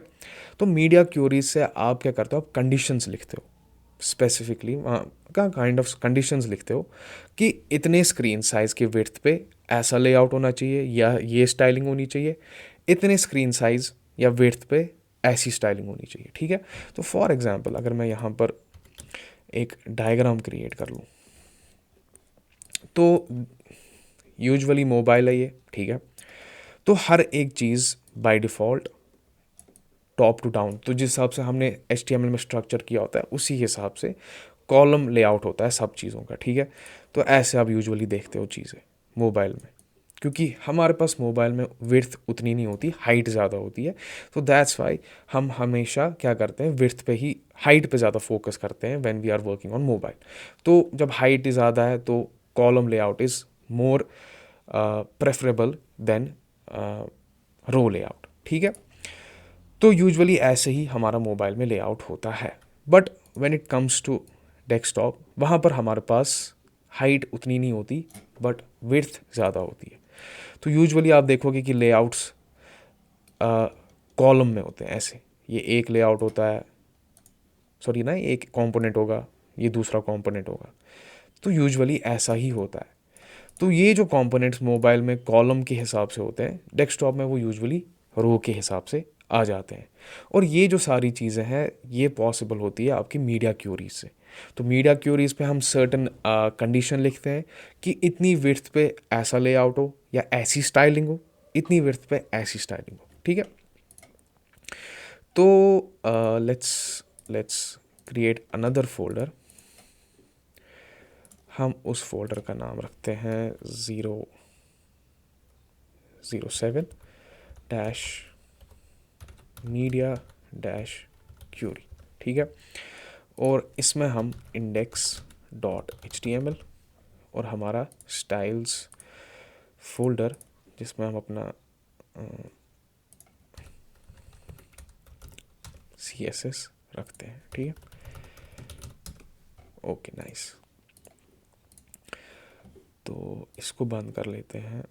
तो मीडिया क्यूरीज से आप क्या करते हो? आप कंडीशंस लिखते हो, स्पेसिफिकली वहाँ का काइंड ऑफ कंडीशंस लिखते हो कि इतने स्क्रीन साइज़ के विड्थ पे ऐसा लेआउट होना चाहिए या ये स्टाइलिंग होनी चाहिए, इतने स्क्रीन साइज़ या विड्थ पे ऐसी स्टाइलिंग होनी चाहिए। ठीक है, तो फॉर एग्जांपल अगर मैं यहाँ पर एक डायग्राम क्रिएट कर लूँ, तो यूजुअली मोबाइल है ये। ठीक है, तो हर एक चीज़ by default top to down, तो जिस हिसाब से हमने HTML में स्ट्रक्चर किया होता है उसी हिसाब से कॉलम लेआउट होता है सब चीज़ों का। ठीक है, तो ऐसे आप यूजुअली देखते हो चीज़ें मोबाइल में, क्योंकि हमारे पास मोबाइल में विड्थ उतनी नहीं होती, हाइट ज़्यादा होती है। तो दैट्स वाई हम हमेशा क्या करते हैं, विड्थ पे ही, हाइट पे ज़्यादा फोकस करते हैं when we are working on mobile. तो जब हाइट ज़्यादा है तो column layout is more preferable than row layout. ठीक है, तो यूजुअली ऐसे ही हमारा मोबाइल में लेआउट होता है। But when it comes to desktop, वहाँ पर हमारे पास हाइट उतनी नहीं होती बट विड्थ ज़्यादा होती है। तो यूजुअली आप देखोगे कि लेआउट्स कॉलम में होते हैं ऐसे, ये एक लेआउट होता है, सॉरी ना, एक कंपोनेंट होगा, ये दूसरा कंपोनेंट होगा। तो यूजुअली ऐसा ही होता है। तो ये जो कंपोनेंट्स मोबाइल में कॉलम के हिसाब से होते हैं, डेस्कटॉप में वो यूजुअली रो के हिसाब से आ जाते हैं। और ये जो सारी चीज़ें हैं ये पॉसिबल होती है आपकी मीडिया क्यूरीज से। तो मीडिया क्यूरीज पे हम सर्टन कंडीशन लिखते हैं कि इतनी विड्थ पे ऐसा लेआउट हो या ऐसी स्टाइलिंग हो, इतनी विड्थ पे ऐसी स्टाइलिंग हो। ठीक है, तो लेट्स क्रिएट अनदर फोल्डर। हम उस फोल्डर का नाम रखते हैं 007 डैश मीडिया डैश क्यूरी। ठीक है, और इसमें हम index.html और हमारा स्टाइल्स फोल्डर जिसमें हम अपना CSS रखते हैं। ठीक है, ओके नाइस। तो इसको बंद कर लेते हैं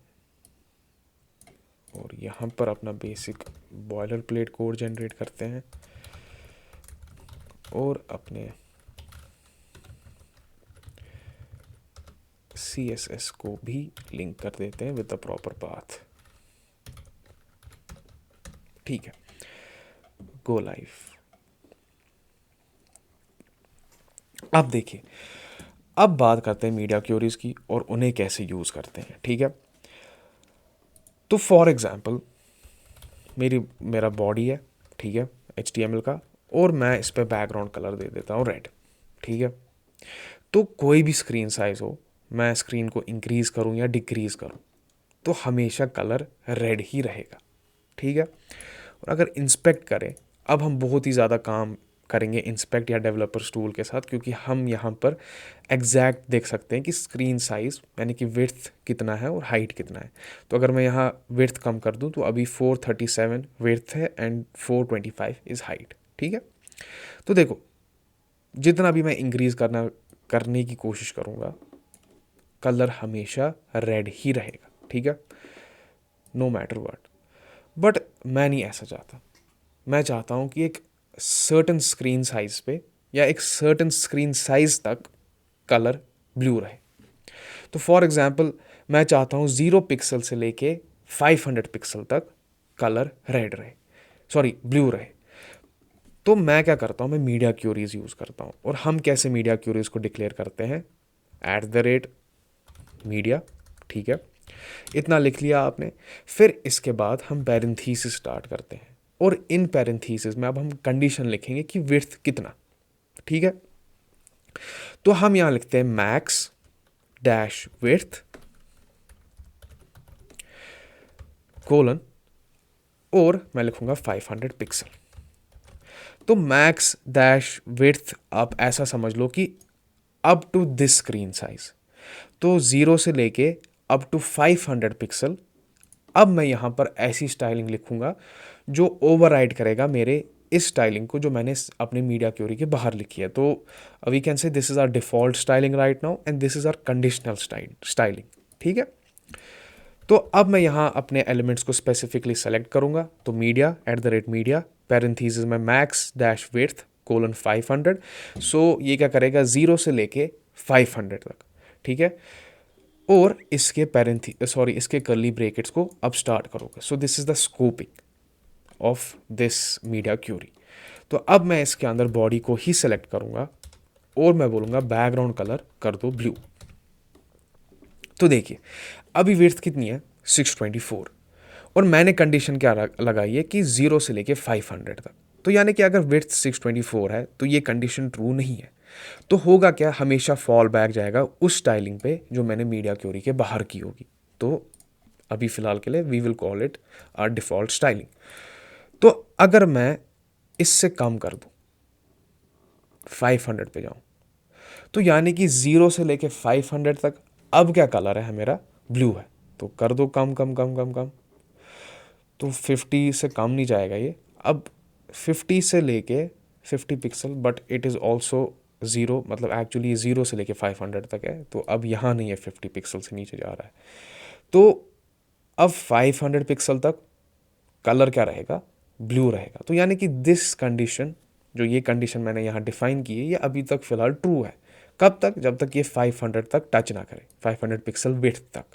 और यहाँ पर अपना basic boiler plate code generate करते हैं और अपने CSS को भी लिंक कर देते हैं विद द प्रॉपर पाथ। ठीक है, गो लाइव। अब देखिए, अब बात करते हैं मीडिया क्यूरीज की और उन्हें कैसे यूज़ करते हैं। ठीक है, तो फॉर एग्जांपल मेरा बॉडी है, ठीक है, HTML का, और मैं इस पर बैकग्राउंड कलर दे देता हूँ रेड। ठीक है, तो कोई भी स्क्रीन साइज़ हो, मैं स्क्रीन को इंक्रीज़ करूँ या डिक्रीज़ करूँ, तो हमेशा कलर रेड ही रहेगा। ठीक है, और अगर इंस्पेक्ट करें, अब हम बहुत ही ज़्यादा काम करेंगे इंस्पेक्ट या डेवलपर्स टूल के साथ, क्योंकि हम यहाँ पर एग्जैक्ट देख सकते हैं कि स्क्रीन साइज़ यानी कि विड्थ कितना है और हाइट कितना है। तो अगर मैं यहाँ विड्थ कम कर दूँ तो अभी 437 विड्थ है एंड 425 इज़ हाइट। ठीक है, तो देखो जितना भी मैं इंक्रीज़ करने की कोशिश करूँगा, कलर हमेशा रेड ही रहेगा। ठीक है, नो मैटर व्हाट। बट मैं नहीं ऐसा चाहता। मैं चाहता हूँ कि एक सर्टन स्क्रीन साइज पे या एक सर्टन स्क्रीन साइज तक कलर ब्लू रहे। तो फॉर एग्जांपल मैं चाहता हूँ 0 पिक्सल से लेके 500 पिक्सल तक कलर रेड रहे, सॉरी ब्लू रहे। तो मैं क्या करता हूँ, मैं मीडिया क्यूरीज यूज़ करता हूँ। और हम कैसे मीडिया क्यूरीज को डिक्लेयर करते हैं? @मीडिया। ठीक है, इतना लिख लिया आपने। फिर इसके बाद हम पैरेंथीसिस स्टार्ट करते हैं। और इन पैरेंथीसिस में अब हम कंडीशन लिखेंगे कि विड्थ कितना, ठीक है। तो हम यहां लिखते हैं मैक्स डैश विड्थ कोलन, और मैं लिखूंगा 500 पिक्सल। तो मैक्स डैश विड्थ आप ऐसा समझ लो कि up to this screen size, तो 0 से लेके अप टू 500 पिक्सल। अब मैं यहाँ पर ऐसी स्टाइलिंग लिखूंगा जो ओवरराइड करेगा मेरे इस स्टाइलिंग को जो मैंने अपने मीडिया क्यूरी के बाहर लिखी है। तो we can say this is our default styling right now and this is our conditional styling, ठीक है। तो अब मैं यहाँ अपने एलिमेंट्स को स्पेसिफिकली सेलेक्ट करूंगा। तो मीडिया @मीडिया पैरेंथीसिस में मैक्स डैश विड्थ कोलन 500। सो ये क्या करेगा 0 से लेके 500 तक, ठीक है। और इसके कर्ली ब्रैकेट्स को अब स्टार्ट करोगे। So this is the scoping of this media query. तो अब मैं इसके अंदर बॉडी को ही सेलेक्ट करूंगा और मैं बोलूंगा बैकग्राउंड कलर कर दो ब्लू। तो देखिए अभी विड्थ कितनी है 624, और मैंने कंडीशन क्या लगाई है कि 0 से लेके 500 तक। तो यानी कि अगर विड्थ 624 है तो ये कंडीशन ट्रू नहीं है। तो होगा क्या, हमेशा फॉल बैक जाएगा उस स्टाइलिंग पे जो मैंने मीडिया क्यूरी के बाहर की होगी। तो अभी फिलहाल के लिए we will call it our default styling. तो अगर मैं इससे कम कर दूं 500 पे जाऊं, तो यानी कि 0 से लेके 500 तक अब क्या कलर है मेरा, ब्लू है। तो कर दो कम कम कम कम कम, तो 50 से कम नहीं जाएगा ये। अब 50 से लेके 50 pixel, but it is also 0, मतलब एक्चुअली 0 से लेके 500 तक है। तो अब यहाँ नहीं है, 50 पिक्सल से नीचे जा रहा है। तो अब 500 पिक्सल तक कलर क्या रहेगा, ब्लू रहेगा। तो यानी कि दिस कंडीशन, जो ये कंडीशन मैंने यहाँ डिफाइन की है, ये अभी तक फिलहाल ट्रू है। कब तक, जब तक ये 500 तक टच ना करे, 500 पिक्सल विड्थ तक।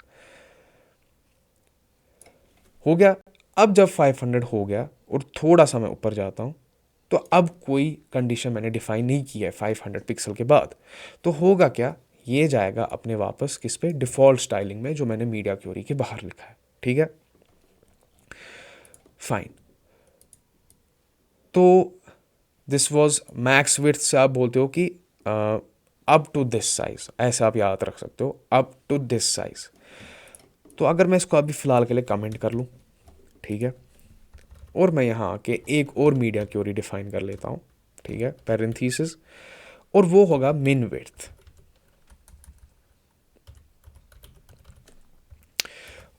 हो गया। अब जब 500 हो गया और थोड़ा सा मैं ऊपर जाता हूँ, तो अब कोई कंडीशन मैंने डिफाइन नहीं की है 500 पिक्सल के बाद। तो होगा क्या, ये जाएगा अपने वापस किस पे, डिफॉल्ट स्टाइलिंग में जो मैंने मीडिया क्यूरी के बाहर लिखा है, ठीक है। फाइन। तो दिस वॉज मैक्स विड्थ से आप बोलते हो कि अप टू दिस साइज, ऐसा आप याद रख सकते हो, अप टू दिस साइज। तो अगर मैं इसको अभी फिलहाल के लिए कमेंट कर लूँ, ठीक है, और मैं यहाँ आके एक और मीडिया क्यूरी डिफाइन कर लेता हूँ, ठीक है, पैरेंथीसिस, और वो होगा मिन विड्थ।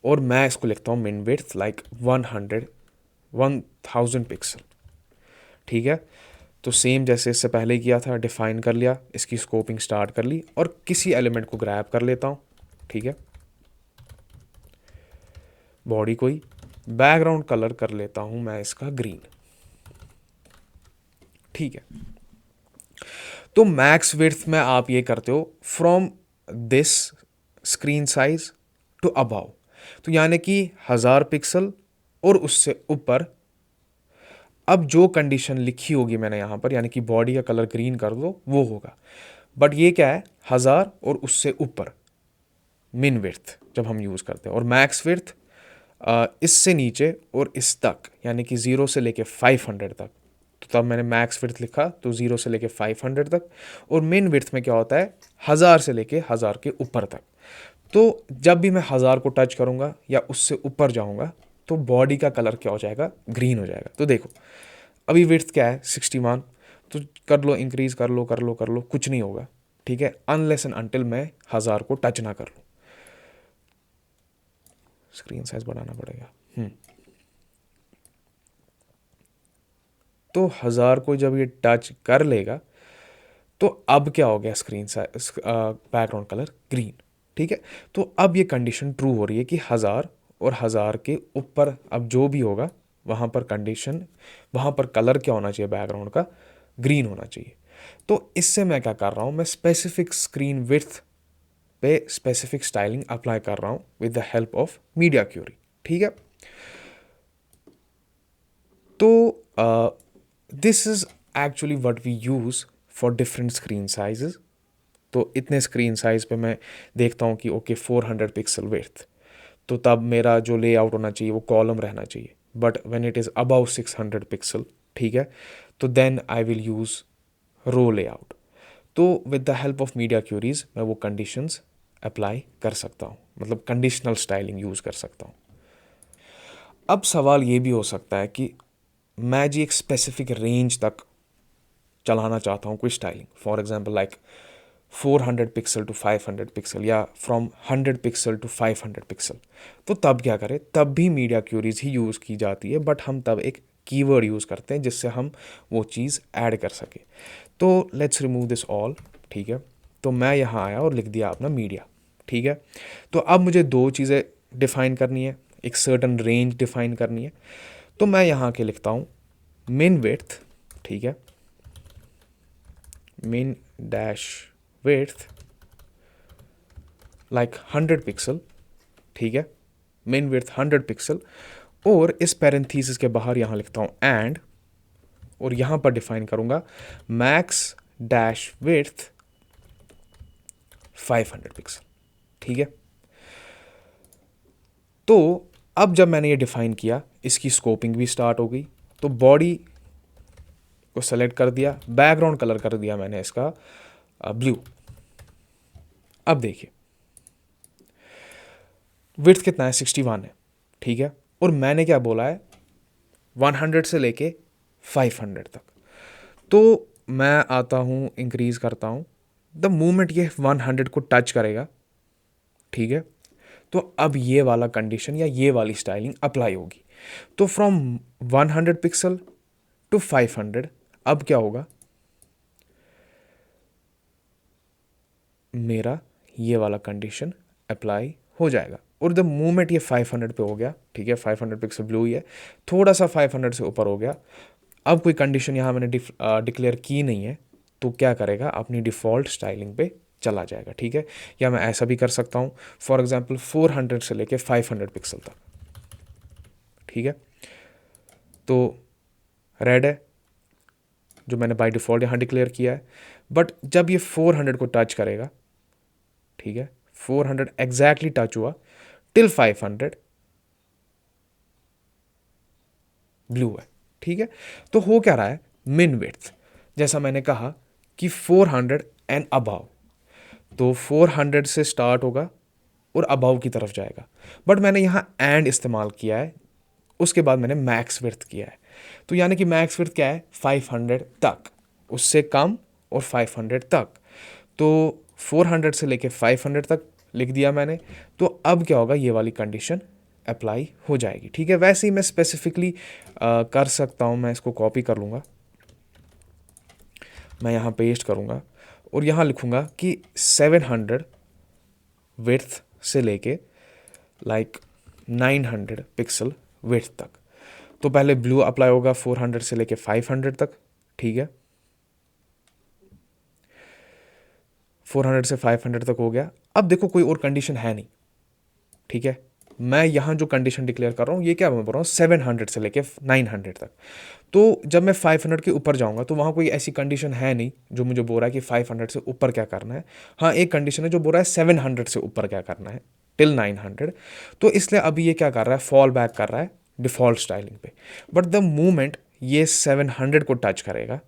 और मैं इसको लिखता हूँ मिन विड्थ लाइक 1000 पिक्सल, ठीक है। तो सेम जैसे इससे पहले किया था, डिफाइन कर लिया, इसकी स्कोपिंग स्टार्ट कर ली, और किसी एलिमेंट को ग्रैब कर लेता हूँ, ठीक है, बॉडी को ही। बैकग्राउंड कलर कर लेता हूँ मैं इसका ग्रीन, ठीक है। तो मैक्स विड्थ में आप ये करते हो from this screen size to above, तो यानी कि 1000 पिक्सल और उससे ऊपर। अब जो कंडीशन लिखी होगी मैंने यहाँ पर, यानी कि बॉडी का कलर ग्रीन कर दो, वो होगा। बट ये क्या है, 1000 और उससे ऊपर मिन विड्थ जब हम यूज़ करते हैं, और मैक्स विड्थ इससे नीचे और इस तक, यानी कि 0 से लेके 500 तक। तो तब मैंने मैक्स विड्थ लिखा, तो 0 से लेके 500 तक। और मिन विड्थ में क्या होता है, 1000 से लेके 1000 के ऊपर तक। तो जब भी मैं 1000 को टच करूँगा या उससे ऊपर जाऊँगा, तो बॉडी का कलर क्या हो जाएगा, ग्रीन हो जाएगा। तो देखो अभी विड्थ क्या है 61, तो कर लो, इंक्रीज कर लो कर लो कर लो, कुछ नहीं होगा, ठीक है, अनलेस एंड अनटिल मैं 1000 को टच ना कर लूँ। स्क्रीन साइज बढ़ाना पड़ेगा। तो 1000 को जब ये टच कर लेगा, तो अब क्या हो गया, screen size background colour green, ठीक है। तो अब ये कंडीशन ट्रू हो रही है कि 1000 और 1000 के ऊपर अब जो भी होगा वहाँ पर कंडीशन, वहाँ पर कलर क्या होना चाहिए, बैकग्राउंड का ग्रीन होना चाहिए। तो इससे मैं क्या कर रहा हूँ, मैं स्पेसिफिक स्क्रीन विड्थ पे स्पेसिफिक स्टाइलिंग अप्लाई कर रहा हूँ with the help of media query, ठीक है। तो this is actually what we use for different screen sizes. तो इतने स्क्रीन साइज पे मैं देखता हूँ कि ओके 400 पिक्सल विड्थ, तो तब मेरा जो लेआउट होना चाहिए वो कॉलम रहना चाहिए, but when it is about 600 pixels, ठीक है, तो then I will use row layout. तो with the help of media queries मैं वो कंडीशंस अप्लाई कर सकता हूँ, मतलब कंडीशनल स्टाइलिंग यूज़ कर सकता हूँ। अब सवाल ये भी हो सकता है कि मैं जी एक स्पेसिफिक रेंज तक चलाना चाहता हूँ कोई styling, for example like 400 pixel to 500 pixel या फ्रॉम 100 पिक्सल टू 500 पिक्सल, तो तब क्या करें, तब भी मीडिया क्यूरीज ही यूज़ की जाती है, बट हम तब एक कीवर्ड यूज़ करते हैं जिससे हम वो चीज़ ऐड कर सके। तो लेट्स रिमूव दिस ऑल, ठीक है। तो मैं यहाँ आया और लिख दिया अपना मीडिया, ठीक है। तो अब मुझे दो चीज़ें डिफ़ाइन करनी है, एक सर्टन रेंज डिफ़ाइन करनी है। तो मैं यहाँ के लिखता हूँ मिन विड्थ, ठीक है, मिन डैश विड्थ लाइक 100 पिक्सल, ठीक है, मिन विड्थ 100 पिक्सल, और इस पैरेंथेसिस के बाहर यहाँ लिखता हूँ एंड, और यहाँ पर डिफाइन करूँगा मैक्स डैश विड्थ 500 पिक्सल, ठीक है। तो अब जब मैंने ये डिफाइन किया, इसकी स्कोपिंग भी स्टार्ट हो गई। तो बॉडी को सेलेक्ट कर दिया, बैकग्राउंड कलर कर दिया मैंने इसका ब्लू। अब देखिए विड्थ कितना है, 61 है, ठीक है, और मैंने क्या बोला है 100 से लेके 500 तक। तो मैं आता हूँ, इंक्रीज करता हूँ, द मोमेंट ये 100 को टच करेगा, ठीक है, तो अब ये वाला कंडीशन या ये वाली स्टाइलिंग अप्लाई होगी। तो फ्रॉम 100 पिक्सल टू 500 अब क्या होगा, मेरा ये वाला कंडीशन अप्लाई हो जाएगा। और द मोमेंट ये 500 पे हो गया, ठीक है, 500 पिक्सल ब्लू ही है, थोड़ा सा 500 से ऊपर हो गया, अब कोई कंडीशन यहाँ मैंने डिक्लेयर की नहीं है, तो क्या करेगा, अपनी डिफ़ॉल्ट स्टाइलिंग पे चला जाएगा, ठीक है। या मैं ऐसा भी कर सकता हूँ, फॉर एग्जांपल 400 से लेके 500 पिक्सल तक, ठीक है। तो रेड है जो मैंने बाय डिफ़ॉल्ट यहाँ डिक्लेयर किया है, बट जब ये 400 को टच करेगा, ठीक है, 400 एग्जैक्टली टच हुआ टिल 500 ब्लू है, ठीक है। तो हो क्या रहा है, मिन विड्थ जैसा मैंने कहा कि 400 एंड अबाव, तो 400 से स्टार्ट होगा और अबाव की तरफ जाएगा, बट मैंने यहाँ एंड इस्तेमाल किया है, उसके बाद मैंने मैक्स विड्थ किया है। तो यानी कि मैक्स विड्थ क्या है, 500 तक, उससे कम और 500 तक। तो 400 से लेके 500 तक लिख दिया मैंने। तो अब क्या होगा, ये वाली कंडीशन अप्लाई हो जाएगी, ठीक है। वैसे ही मैं स्पेसिफिकली कर सकता हूँ, मैं इसको कॉपी कर लूँगा, मैं यहाँ पेस्ट करूँगा और यहाँ लिखूँगा कि 700 विड्थ से लेके लाइक 900 पिक्सल विड्थ तक। तो पहले ब्लू अप्लाई होगा 400 से लेके 500 तक, ठीक है, 400 से 500 तक हो गया। अब देखो कोई और कंडीशन है नहीं, ठीक है, मैं यहाँ जो कंडीशन डिक्लेयर कर रहा हूँ ये क्या मैं बोल रहा हूँ 700 से लेके 900 तक। तो जब मैं 500 के ऊपर जाऊँगा तो वहाँ कोई ऐसी कंडीशन है नहीं जो मुझे बोल रहा है कि 500 से ऊपर क्या करना है। हाँ, एक कंडीशन है जो बोल रहा है 700 से ऊपर क्या करना है टिल 900। तो इसलिए अभी ये क्या कर रहा है, फॉल बैक कर रहा है डिफ़ॉल्ट स्टाइलिंग पे। बट द मोमेंट ये 700 को टच करेगा,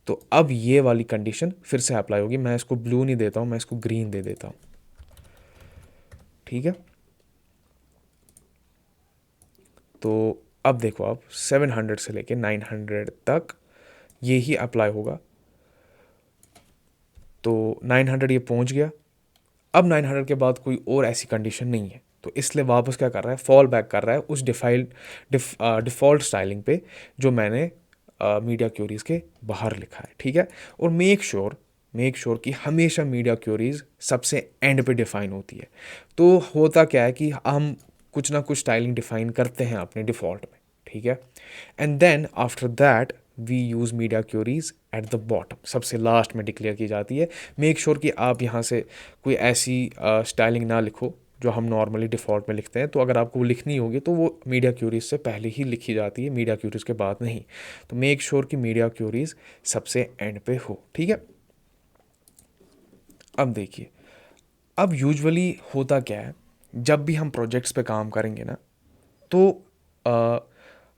तो अब ये वाली कंडीशन फिर से अप्लाई होगी। मैं इसको ब्लू नहीं देता हूँ, मैं इसको ग्रीन दे देता हूँ, ठीक है। तो अब देखो, अब 700 से लेके 900 तक ये ही अप्लाई होगा। तो 900 ये पहुंच गया। अब 900 के बाद कोई और ऐसी कंडीशन नहीं है, तो इसलिए वापस क्या कर रहा है, फॉल बैक कर रहा है उस डिफ़ॉल्ट स्टाइलिंग पे जो मैंने मीडिया क्यूरीज़ के बाहर लिखा है, ठीक है। और मेक श्योर कि हमेशा मीडिया क्यूरीज़ सबसे एंड पे डिफ़ाइन होती है। तो होता क्या है कि हम कुछ ना कुछ स्टाइलिंग डिफ़ाइन करते हैं अपने डिफ़ॉल्ट में, ठीक है, and then after that we use media queries at the bottom, सबसे लास्ट में डिक्लेयर की जाती है। मेक श्योर कि आप यहाँ से कोई ऐसी स्टाइलिंग ना लिखो जो हम नॉर्मली डिफ़ॉल्ट में लिखते हैं। तो अगर आपको वो लिखनी होगी तो वो मीडिया क्यूरीज से पहले ही लिखी जाती है, मीडिया क्यूरीज के बाद नहीं। तो मेक श्योर कि मीडिया क्यूरीज सबसे एंड पे हो, ठीक है। अब देखिए, अब यूजुअली होता क्या है जब भी हम प्रोजेक्ट्स पे काम करेंगे ना, तो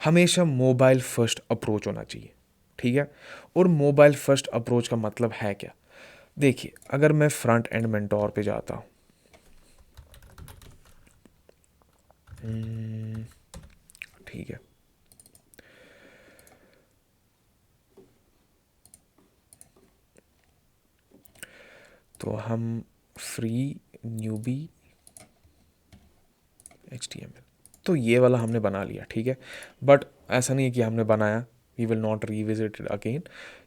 हमेशा मोबाइल फर्स्ट अप्रोच होना चाहिए, ठीक है। और मोबाइल फर्स्ट अप्रोच का मतलब है क्या? देखिए, अगर मैं फ्रंट एंड मेंटोर पे जाता हूँ, ठीक है, तो हम फ्री न्यूबी HTML, तो ये वाला हमने बना लिया, ठीक है। बट ऐसा नहीं है कि हमने बनाया, we will not revisit it again.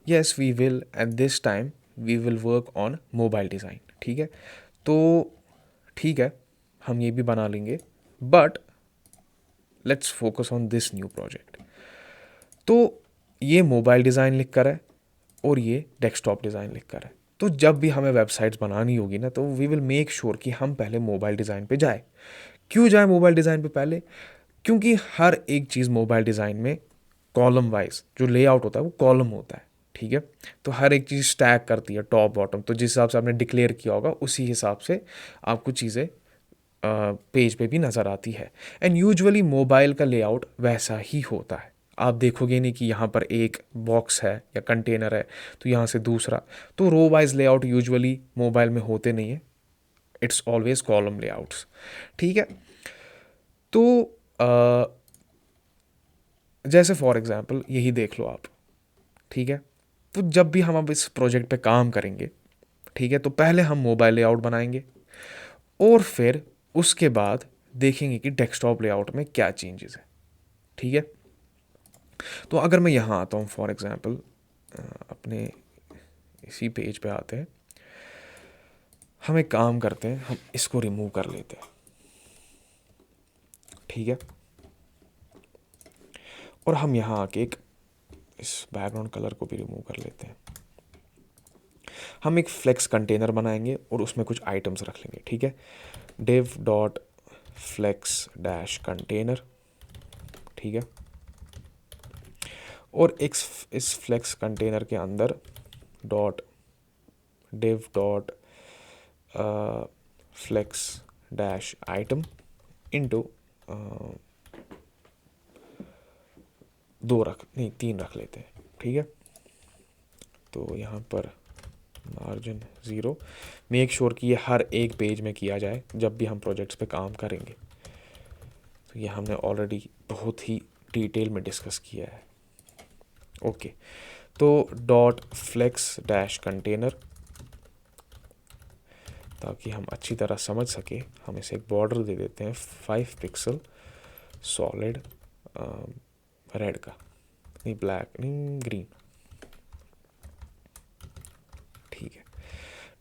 Yes, we will at this time we will work on mobile design, ठीक है। तो ठीक है, हम ये भी बना लेंगे, but let's focus on this new project. तो ये मोबाइल डिज़ाइन लिख कर है और ये डेस्कटॉप डिज़ाइन लिख कर है। तो जब भी हमें वेबसाइट्स बनानी होगी ना, तो वी विल मेक श्योर कि हम पहले मोबाइल डिज़ाइन पे जाए। क्यों जाए मोबाइल डिज़ाइन पे पहले? क्योंकि हर एक चीज़ मोबाइल डिज़ाइन में कॉलम वाइज जो लेआउट होता है वो कॉलम होता है, ठीक है। तो हर एक चीज़ स्टैक करती है टॉप बॉटम, तो जिस हिसाब से आपने डिक्लेयर किया होगा उसी हिसाब से आपको चीज़ें पेज पे भी नज़र आती है। एंड यूजुअली मोबाइल का लेआउट वैसा ही होता है। आप देखोगे नहीं कि यहाँ पर एक बॉक्स है या कंटेनर है तो यहाँ से दूसरा, तो row wise layout usually mobile में होते नहीं है, इट्स ऑलवेज कॉलम लेआउट्स, ठीक है। तो जैसे फॉर एग्जांपल यही देख लो आप, ठीक है। तो जब भी हम अब इस प्रोजेक्ट पे काम करेंगे, ठीक है, तो पहले हम मोबाइल लेआउट बनाएंगे और फिर उसके बाद देखेंगे कि डेस्कटॉप लेआउट में क्या चेंजेस है, ठीक है। तो अगर मैं यहाँ आता हूँ फॉर एग्जांपल, अपने इसी पेज पे आते हैं, हम एक काम करते हैं, हम इसको रिमूव कर लेते हैं, ठीक है। और हम यहाँ आके एक इस बैकग्राउंड कलर को भी रिमूव कर लेते हैं। हम एक फ्लेक्स कंटेनर बनाएंगे और उसमें कुछ आइटम्स रख लेंगे, ठीक है। div dot flex dash container, ठीक है। और इस फ्लेक्स कंटेनर के अंदर dot div dot flex dash item into तीन रख लेते हैं, ठीक है। तो यहाँ पर मार्जिन 0, मेक श्योर कि ये हर एक पेज में किया जाए जब भी हम प्रोजेक्ट्स पे काम करेंगे। तो ये हमने ऑलरेडी बहुत ही डिटेल में डिस्कस किया है, ओके। तो डॉट फ्लेक्स डैश कंटेनर, ताकि हम अच्छी तरह समझ सके, हम इसे एक बॉर्डर दे देते हैं 5 पिक्सल सॉलिड रेड का, नहीं ब्लैक नहीं ग्रीन, ठीक है।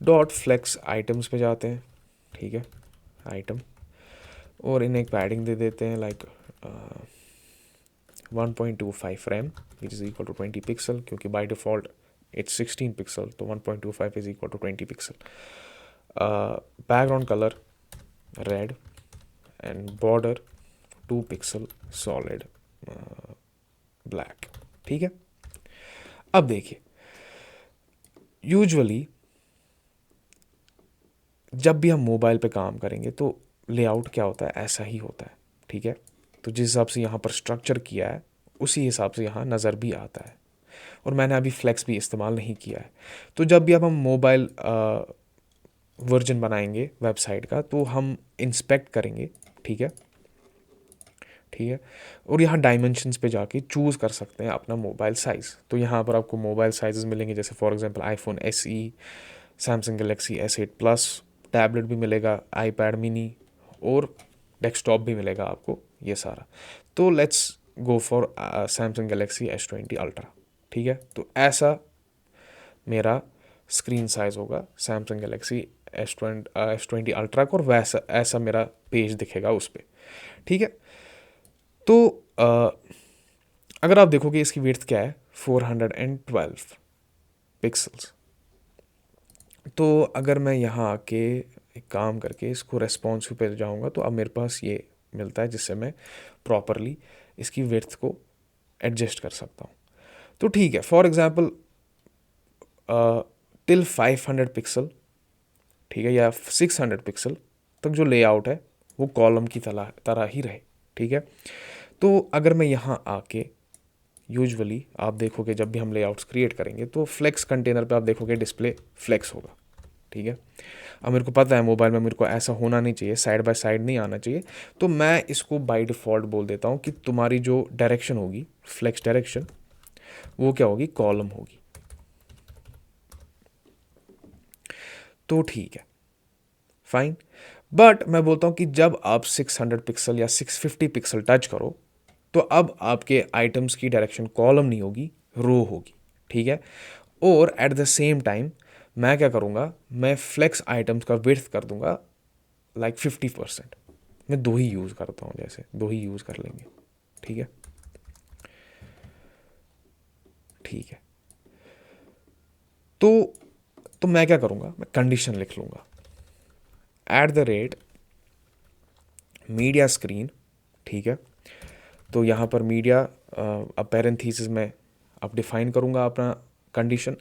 डॉट फ्लेक्स आइटम्स पे जाते हैं, ठीक है, आइटम, और इन्हें एक पैडिंग दे देते हैं like 1.25 rem which is equal to 20 pixel, क्योंकि बाय डिफ़ॉल्ट इट्स 16 पिक्सल, तो 1.25 is equal to 20 pixel. Background colour red and border 2 pixel solid black, ठीक है। अब देखिए, यूजुअली जब भी हम मोबाइल पे काम करेंगे तो लेआउट क्या होता है, ऐसा ही होता है, ठीक है। तो जिस हिसाब से यहाँ पर स्ट्रक्चर किया है उसी हिसाब से यहाँ नज़र भी आता है, और मैंने अभी फ्लेक्स भी इस्तेमाल नहीं किया है। तो जब भी अब हम मोबाइल वर्जन बनाएंगे वेबसाइट का, तो हम इंस्पेक्ट करेंगे, ठीक है, ठीक है। और यहाँ डायमेंशंस पे जाके चूज़ कर सकते हैं अपना मोबाइल साइज़। तो यहाँ पर आपको मोबाइल साइज़ मिलेंगे, जैसे for example iPhone SE, Samsung Galaxy S8 plus, tablet भी मिलेगा, आईपैड मिनी, और डेस्कटॉप भी मिलेगा आपको, ये सारा। तो let's go for Samsung Galaxy S20 ultra, ठीक है। तो ऐसा मेरा स्क्रीन साइज़ होगा सैमसंग गलेक्सी S20 अल्ट्रा को, और वैसा ऐसा मेरा पेज दिखेगा उस पर, ठीक है। तो अगर आप देखोगे इसकी विड्थ क्या है, 412 पिक्सल्स। तो अगर मैं यहाँ आके एक काम करके इसको रेस्पॉन्सिव पे जाऊँगा, तो अब मेरे पास ये मिलता है जिससे मैं प्रॉपरली इसकी विड्थ को एडजस्ट कर सकता हूँ। तो ठीक है, फॉर एग्जांपल टिल 500 पिक्सल, ठीक है, या 600 पिक्सल तक जो लेआउट है वो कॉलम की तरह ही रहे, ठीक है। तो अगर मैं यहाँ आके यूजुअली आप देखोगे जब भी हम लेआउट्स क्रिएट करेंगे तो फ्लेक्स कंटेनर पे आप देखोगे डिस्प्ले फ्लेक्स होगा, ठीक है। अब मेरे को पता है मोबाइल में मेरे को ऐसा होना नहीं चाहिए, साइड बाय साइड नहीं आना चाहिए, तो मैं इसको बाय डिफ़ॉल्ट बोल देता हूँ कि तुम्हारी जो डायरेक्शन होगी फ्लेक्स डायरेक्शन वो क्या होगी, कॉलम होगी। तो ठीक है, फाइन। बट मैं बोलता हूँ कि जब आप 600 पिक्सल या 650 पिक्सल टच करो तो अब आपके आइटम्स की डायरेक्शन कॉलम नहीं होगी, रो होगी, ठीक है। और एट द सेम टाइम मैं क्या करूँगा, मैं फ्लेक्स आइटम्स का विड्थ कर दूंगा लाइक 50%। मैं दो ही यूज़ करता हूँ, जैसे दो ही यूज़ कर लेंगे, ठीक है। ठीक है, तो मैं क्या करूँगा, मैं कंडीशन लिख लूँगा at the rate media screen, ठीक है। तो यहाँ पर मीडिया अब पैरेंथीसिस में अब डिफाइन करूँगा अपना कंडीशन।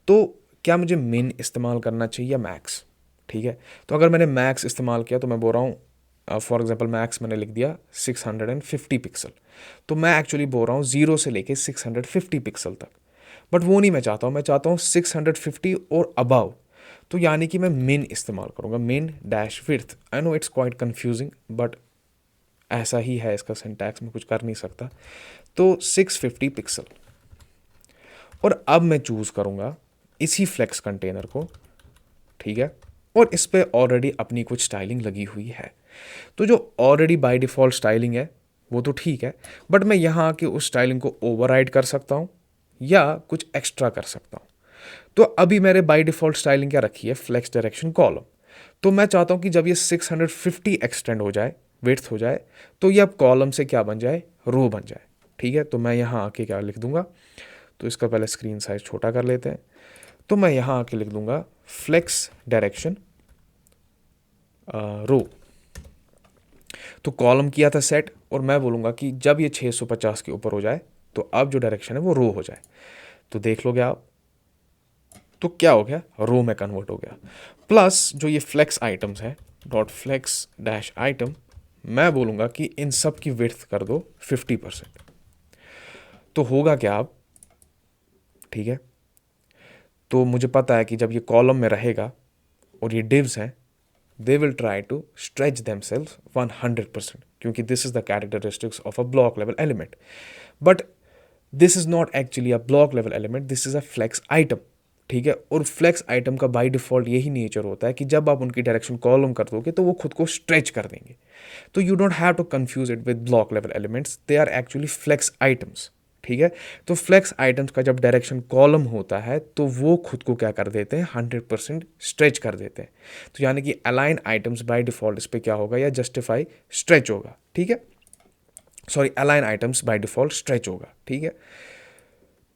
तो क्या मुझे मिन इस्तेमाल करना चाहिए या मैक्स, ठीक है। तो अगर मैंने मैक्स इस्तेमाल किया तो मैं बोल रहा हूँ फॉर एग्जांपल मैक्स मैंने लिख दिया 650 पिक्सल, तो मैं एक्चुअली बोल रहा हूँ 0 से लेके 650 पिक्सल तक। बट वो नहीं मैं चाहता हूँ, मैं चाहता हूँ 650 और अबाव। तो यानी कि मैं मिन इस्तेमाल करूँगा, मिन dash width. I know it's quite confusing but ऐसा ही है इसका सिंटैक्स, में कुछ कर नहीं सकता। तो 650 पिक्सल, और अब मैं चूज़ करूँगा इसी फ्लेक्स कंटेनर को, ठीक है। और इस पर ऑलरेडी अपनी कुछ स्टाइलिंग लगी हुई है, तो जो ऑलरेडी बाय डिफ़ॉल्ट स्टाइलिंग है वो तो ठीक है, बट मैं यहाँ आके उस स्टाइलिंग को ओवरराइड कर सकता हूँ या कुछ एक्स्ट्रा कर सकता हूँ। तो अभी मेरे बाय डिफ़ॉल्ट स्टाइलिंग क्या रखी है, फ्लेक्स डायरेक्शन कॉलम। तो मैं चाहता हूँ कि जब ये 650 एक्सटेंड हो जाए, विड्थ हो जाए, तो ये अब कॉलम से क्या बन जाए, रो बन जाए, ठीक है। तो मैं यहाँ आके क्या लिख दूंगा, तो इसका पहले स्क्रीन साइज छोटा कर लेते हैं। तो मैं यहाँ आके लिख दूंगा फ्लेक्स डायरेक्शन रो। तो कॉलम किया था सेट, और मैं बोलूँगा कि जब ये 650 के ऊपर हो जाए तो अब जो डायरेक्शन है वो रो हो जाए। तो देख लोगे आप, तो क्या हो गया, रो में कन्वर्ट हो गया। प्लस जो ये फ्लेक्स आइटम्स है, डॉट फ्लेक्स डैश आइटम, मैं बोलूँगा कि इन सब की विड्थ कर दो 50%। तो होगा क्या अब, ठीक है। तो मुझे पता है कि जब ये कॉलम में रहेगा और ये डिव्स हैं, they will try to stretch themselves 100%, क्योंकि this is the characteristics of a block level element. But this is not actually a block level element, this is a flex item, ठीक है। और flex item का by default यही nature होता है कि जब आप उनकी डायरेक्शन कॉलम कर दोगे तो वो खुद को स्ट्रेच कर देंगे। तो you don't have to confuse it with block level elements, they are actually flex items, ठीक है। तो फ्लेक्स आइटम्स का जब डायरेक्शन कॉलम होता है तो वो खुद को क्या कर देते हैं, 100% स्ट्रेच कर देते हैं। तो यानी कि अलाइन आइटम्स बाय डिफॉल्ट इस पर क्या होगा, या जस्टिफाई स्ट्रेच होगा, ठीक है। Sorry, align items by default stretch होगा, ठीक है।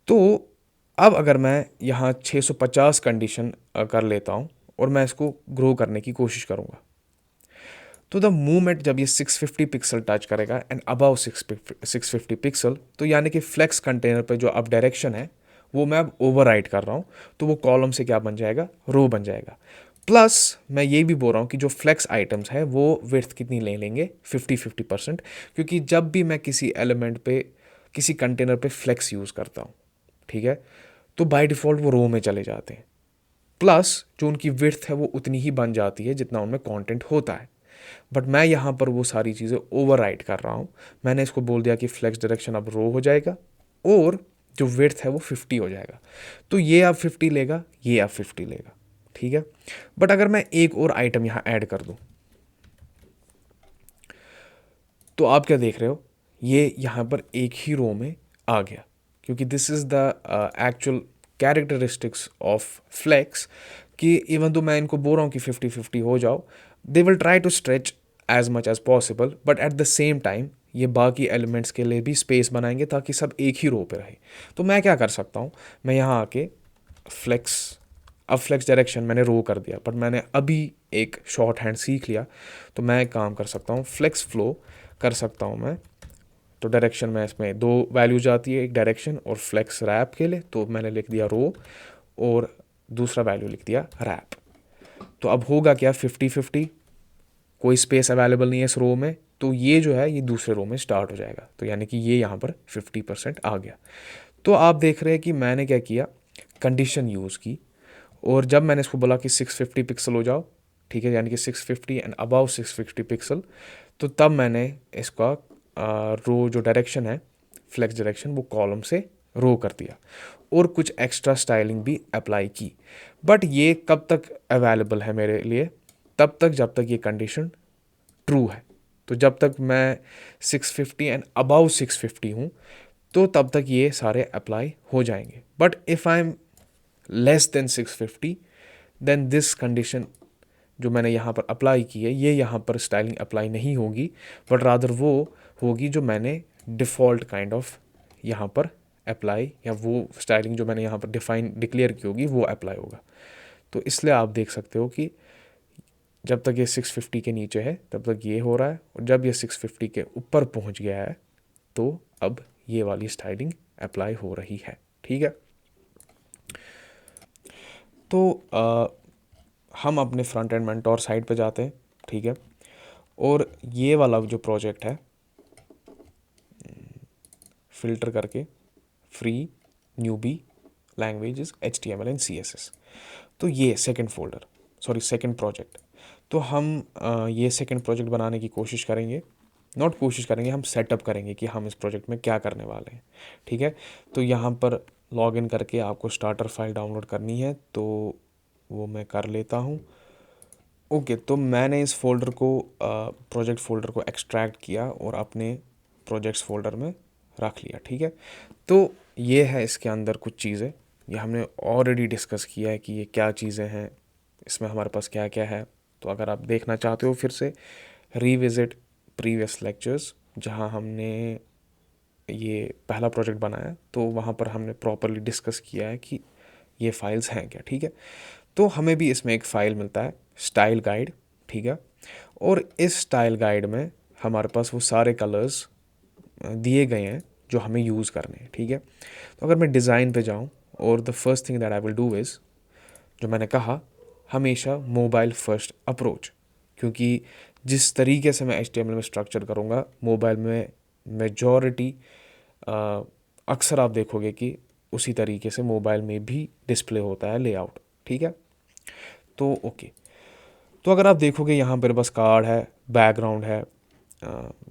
तो अब अगर मैं यहाँ 650 कंडीशन कर लेता हूँ और मैं इसको ग्रो करने की कोशिश करूँगा, तो द मूवमेंट जब ये 650 पिक्सल टच करेगा एंड अबाउ 650 पिक्सल, तो यानी कि फ्लेक्स कंटेनर पे जो अब डायरेक्शन है वो मैं अब ओवरराइड कर रहा हूँ, तो वो कॉलम से क्या बन जाएगा, रो बन जाएगा। प्लस मैं ये भी बोल रहा हूँ कि जो फ्लेक्स आइटम्स है वो विड्थ कितनी ले लेंगे, 50-50%, क्योंकि जब भी मैं किसी एलिमेंट पे, किसी कंटेनर पे फ्लेक्स यूज़ करता हूँ, ठीक है, तो बाय डिफ़ॉल्ट वो रो में चले जाते हैं। प्लस जो उनकी विड्थ है वो उतनी ही बन जाती है जितना उनमें कंटेंट होता है। बट मैं यहाँ पर वो सारी चीज़ें ओवरराइड कर रहा हूँ। मैंने इसको बोल दिया कि फ्लेक्स डायरेक्शन अब रो हो जाएगा और जो विड्थ है वो 50 हो जाएगा। तो ये अब 50 लेगा, ये अब 50 लेगा, ठीक है। बट अगर मैं एक और आइटम यहाँ ऐड कर दूँ, तो आप क्या देख रहे हो, ये यहाँ पर एक ही रो में आ गया, क्योंकि this is the actual characteristics of flex, कि इवन तो मैं इनको बोल रहा हूँ कि 50-50 हो जाओ, they will try to stretch as much as possible, but at the same time ये बाकी एलिमेंट्स के लिए भी स्पेस बनाएंगे ताकि सब एक ही रो पे रहे। तो मैं क्या कर सकता हूँ, मैं यहाँ आके फ्लेक्स, अब फ्लेक्स डायरेक्शन मैंने रो कर दिया, बट मैंने अभी एक शॉर्ट हैंड सीख लिया, तो मैं एक काम कर सकता हूँ, फ्लेक्स फ्लो कर सकता हूँ मैं। तो डायरेक्शन में इसमें दो वैल्यूज आती है, एक डायरेक्शन और फ्लेक्स रैप के लिए, तो मैंने लिख दिया रो और दूसरा वैल्यू लिख दिया रैप। तो अब होगा क्या, 50-50, कोई स्पेस अवेलेबल नहीं है इस रो में, तो ये जो है ये दूसरे रो में स्टार्ट हो जाएगा। तो यानी कि ये यहाँ पर 50% आ गया। तो आप देख रहे हैं कि मैंने क्या किया, कंडीशन यूज़ की, और जब मैंने इसको बोला कि 650 पिक्सल हो जाओ, ठीक है, यानी कि 650 एंड अबाव 650 पिक्सल, तो तब मैंने इसका रो जो डायरेक्शन है, फ्लेक्स डायरेक्शन, वो कॉलम से रो कर दिया और कुछ एक्स्ट्रा स्टाइलिंग भी अप्लाई की। बट ये कब तक अवेलेबल है मेरे लिए, तब तक जब तक ये कंडीशन ट्रू है। तो जब तक मैं 650 एंड अबाउ 650 हूँ, तो तब तक ये सारे अप्लाई हो जाएंगे। But if I am less than 650, then this condition जो मैंने यहाँ पर अप्लाई की है, ये यहाँ पर स्टाइलिंग अप्लाई नहीं होगी, बट रादर वो होगी जो मैंने डिफ़ॉल्ट काइंड ऑफ यहाँ पर अप्लाई, या वो स्टाइलिंग जो मैंने यहाँ पर डिक्लेयर की होगी वो अप्लाई होगा। तो इसलिए आप देख सकते हो कि जब तक ये 650 के नीचे है तब तक ये हो रहा है, और जब ये 650 के ऊपर पहुँच गया है तो अब ये वाली स्टाइलिंग अप्लाई हो रही है। ठीक है, तो हम अपने फ्रंट एंड मेंटोर साइट पे जाते हैं। ठीक है, और ये वाला जो प्रोजेक्ट है, फिल्टर करके free newbie languages HTML and CSS, तो ये second folder, sorry second project. तो हम ये सेकंड प्रोजेक्ट बनाने की कोशिश करेंगे, नॉट कोशिश करेंगे, हम सेटअप करेंगे कि हम इस प्रोजेक्ट में क्या करने वाले हैं। ठीक है, तो यहाँ पर लॉग इन करके आपको स्टार्टर फाइल डाउनलोड करनी है, तो वो मैं कर लेता हूँ। ओके, तो मैंने इस फोल्डर को, प्रोजेक्ट फोल्डर को एक्सट्रैक्ट किया और अपने प्रोजेक्ट्स फोल्डर में रख लिया। ठीक है, तो ये है इसके अंदर कुछ चीज़ें, ये हमने ऑलरेडी डिस्कस किया है कि ये क्या चीज़ें हैं, इसमें हमारे पास क्या क्या है। तो अगर आप देखना चाहते हो फिर से, रीविज़िट प्रीवियस लेक्चर्स, जहाँ हमने ये पहला प्रोजेक्ट बनाया, तो वहाँ पर हमने प्रॉपरली डिस्कस किया है कि ये फाइल्स हैं क्या। ठीक है, तो हमें भी इसमें एक फ़ाइल मिलता है, स्टाइल गाइड। ठीक है, और इस स्टाइल गाइड में हमारे पास वो सारे कलर्स दिए गए हैं जो हमें यूज़ करने हैं। ठीक है, तो अगर मैं डिज़ाइन पे जाऊँ, और the first thing that I will do is, जो मैंने कहा, हमेशा मोबाइल फर्स्ट अप्रोच, क्योंकि जिस तरीके से मैं HTML में स्ट्रक्चर करूँगा, मोबाइल में मेजॉरिटी अक्सर आप देखोगे कि उसी तरीके से मोबाइल में भी डिस्प्ले होता है लेआउट। ठीक है, तो ओके, तो अगर आप देखोगे यहाँ पर बस कार्ड है, बैकग्राउंड है,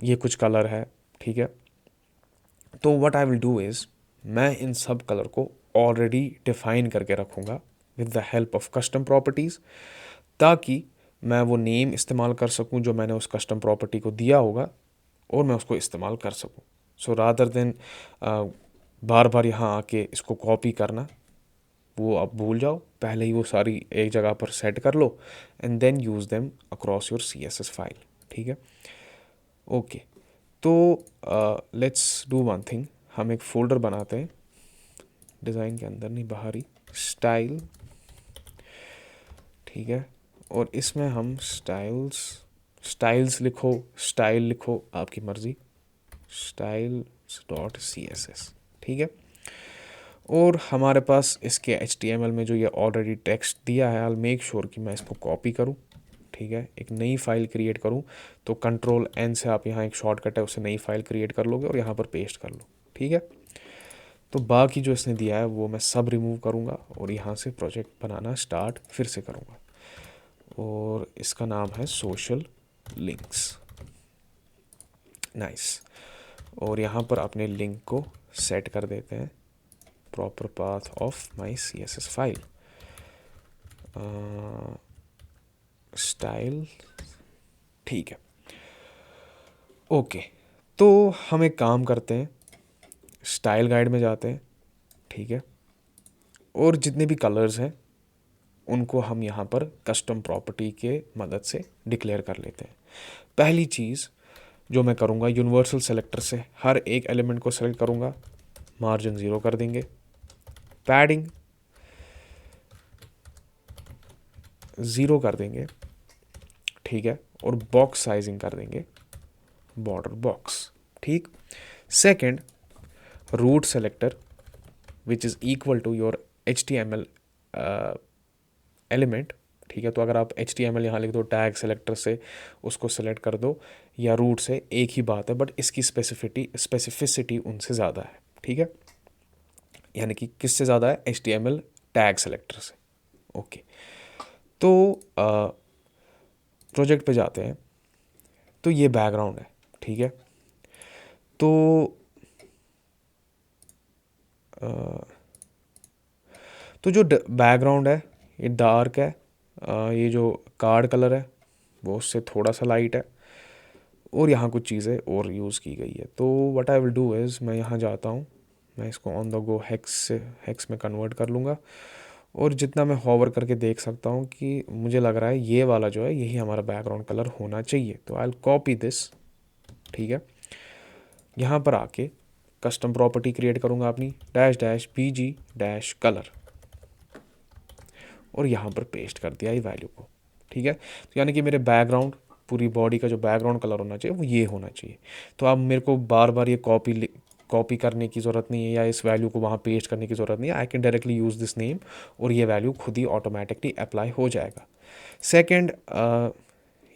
ये कुछ कलर है। ठीक है, तो what I will do is, मैं इन सब कलर को ऑलरेडी डिफाइन करके रखूँगा with the help of custom properties, ताकि मैं वो नेम इस्तेमाल कर सकूँ जो मैंने उस कस्टम प्रॉपर्टी को दिया होगा, और मैं उसको इस्तेमाल कर सकूँ। सो रादर देन बार बार यहाँ आके इसको कॉपी करना, वो आप भूल जाओ, पहले ही वो सारी एक जगह पर सेट कर लो, and then use them across your CSS file. ठीक है, ओके, तो लेट्स डू वन थिंग, हम एक फ़ोल्डर बनाते हैं, डिज़ाइन के अंदर नहीं, बाहर ही, स्टाइल। ठीक है, और इसमें हम स्टाइल्स लिखो, स्टाइल लिखो, आपकी मर्ज़ी, styles.css। ठीक है, और हमारे पास इसके HTML में जो ये ऑलरेडी टेक्स्ट दिया है, आई मेक श्योर कि मैं इसको कॉपी करूँ। ठीक है, एक नई फाइल क्रिएट करूँ, तो Ctrl+N से आप यहाँ एक शॉर्टकट है, उससे नई फाइल क्रिएट कर लोगे और यहाँ पर पेस्ट कर लो। ठीक है, तो बाकी जो इसने दिया है वो मैं सब रिमूव करूँगा, और यहाँ से प्रोजेक्ट बनाना स्टार्ट फिर से करूँगा, और इसका नाम है सोशल लिंक्स। नाइस, और यहाँ पर अपने लिंक को सेट कर देते हैं, proper path of my CSS file, style. ठीक है, ओके, तो हम एक काम करते हैं, स्टाइल गाइड में जाते हैं। ठीक है, और जितने भी कलर्स हैं उनको हम यहाँ पर कस्टम प्रॉपर्टी के मदद से डिक्लेयर कर लेते हैं। पहली चीज़ जो मैं करूँगा, यूनिवर्सल सेलेक्टर से हर एक एलिमेंट को सेलेक्ट करूँगा, मार्जिन 0 कर देंगे, पैडिंग 0 कर देंगे। ठीक है, और बॉक्स साइजिंग कर देंगे बॉर्डर बॉक्स। ठीक, second, root selector which is equal to your HTML element. ठीक है। तो अगर आप HTML यहाँ लिख दो टैग सेलेक्टर से, उसको सेलेक्ट कर दो, या रूट से, एक ही बात है, बट इसकी स्पेसिफिसिटी उनसे ज़्यादा है, ठीक है। यानी कि किससे ज़्यादा है? HTML टैग सेलेक्टर से। ओके, तो प्रोजेक्ट पे जाते हैं। तो ये बैकग्राउंड है, ठीक है। तो जो बैकग्राउंड है ये डार्क है, ये जो कार्ड कलर है वो उससे थोड़ा सा लाइट है, और यहाँ कुछ चीज़ें और यूज़ की गई है। तो what I will do is, मैं यहाँ जाता हूँ, मैं इसको ऑन द गो हेक्स में कन्वर्ट कर लूँगा, और जितना मैं होवर करके देख सकता हूँ कि मुझे लग रहा है ये वाला जो है यही हमारा बैकग्राउंड कलर होना चाहिए। तो आई विल कॉपी दिस, ठीक है। यहाँ पर आके कस्टम प्रॉपर्टी क्रिएट करूँगा अपनी, dash dash BG dash colour, और यहाँ पर पेस्ट कर दिया ये वैल्यू को, ठीक है। तो यानी कि मेरे बैकग्राउंड, पूरी बॉडी का जो बैकग्राउंड कलर होना चाहिए वो ये होना चाहिए। तो अब मेरे को बार बार ये कॉपी करने की ज़रूरत नहीं है, या इस वैल्यू को वहाँ पेस्ट करने की ज़रूरत नहीं है। I can directly use this name, और ये वैल्यू खुद ही ऑटोमेटिकली अप्लाई हो जाएगा। सेकेंड,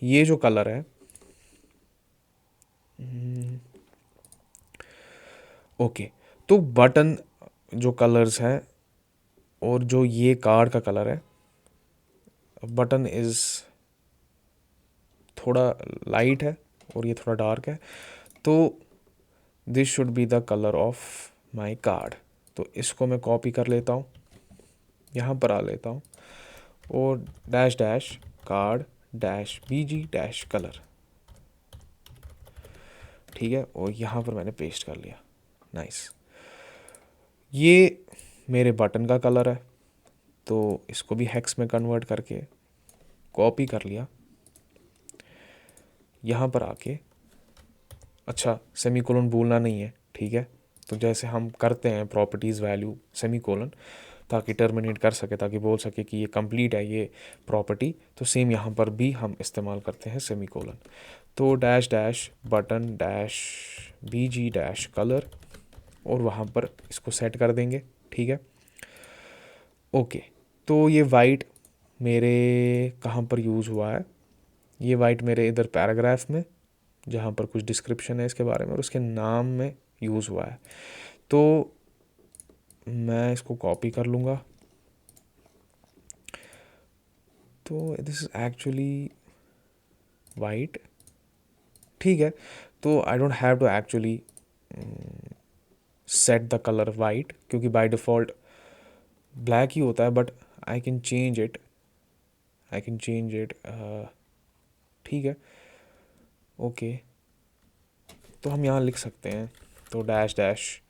ये जो कलर है, ओके, तो बटन जो कलर्स हैं और जो ये कार्ड का कलर है, बटन इज़ थोड़ा लाइट है और ये थोड़ा डार्क है, तो this should be the colour of my card. तो इसको मैं कॉपी कर लेता हूँ, यहाँ पर आ लेता हूँ, और dash dash card dash BG dash colour, ठीक है, और यहाँ पर मैंने पेस्ट कर लिया। नाइस, ये मेरे बटन का कलर है, तो इसको भी हेक्स में कन्वर्ट करके कॉपी कर लिया, यहाँ पर आके, अच्छा सेमीकोलन भूलना नहीं है, ठीक है। तो जैसे हम करते हैं प्रॉपर्टीज़ वैल्यू सेमीकोलन, ताकि टर्मिनेट कर सके, ताकि बोल सके कि ये कंप्लीट है ये प्रॉपर्टी, तो सेम यहाँ पर भी हम इस्तेमाल करते हैं सेमीकोलन। तो dash dash button dash BG dash colour, और वहाँ पर इसको सेट कर देंगे, ठीक है। ओके, तो ये वाइट मेरे कहाँ पर यूज़ हुआ है? ये वाइट मेरे इधर पैराग्राफ में, जहाँ पर कुछ डिस्क्रिप्शन है इसके बारे में, और उसके नाम में यूज़ हुआ है। तो मैं इसको कॉपी कर लूँगा। तो दिस इज़ एक्चुअली वाइट, ठीक है। तो I don't have to actually set the colour white, क्योंकि बाय डिफ़ॉल्ट ब्लैक ही होता है, but I can change it, ठीक है। ओके, तो हम यहाँ लिख सकते हैं, तो डैश डैश,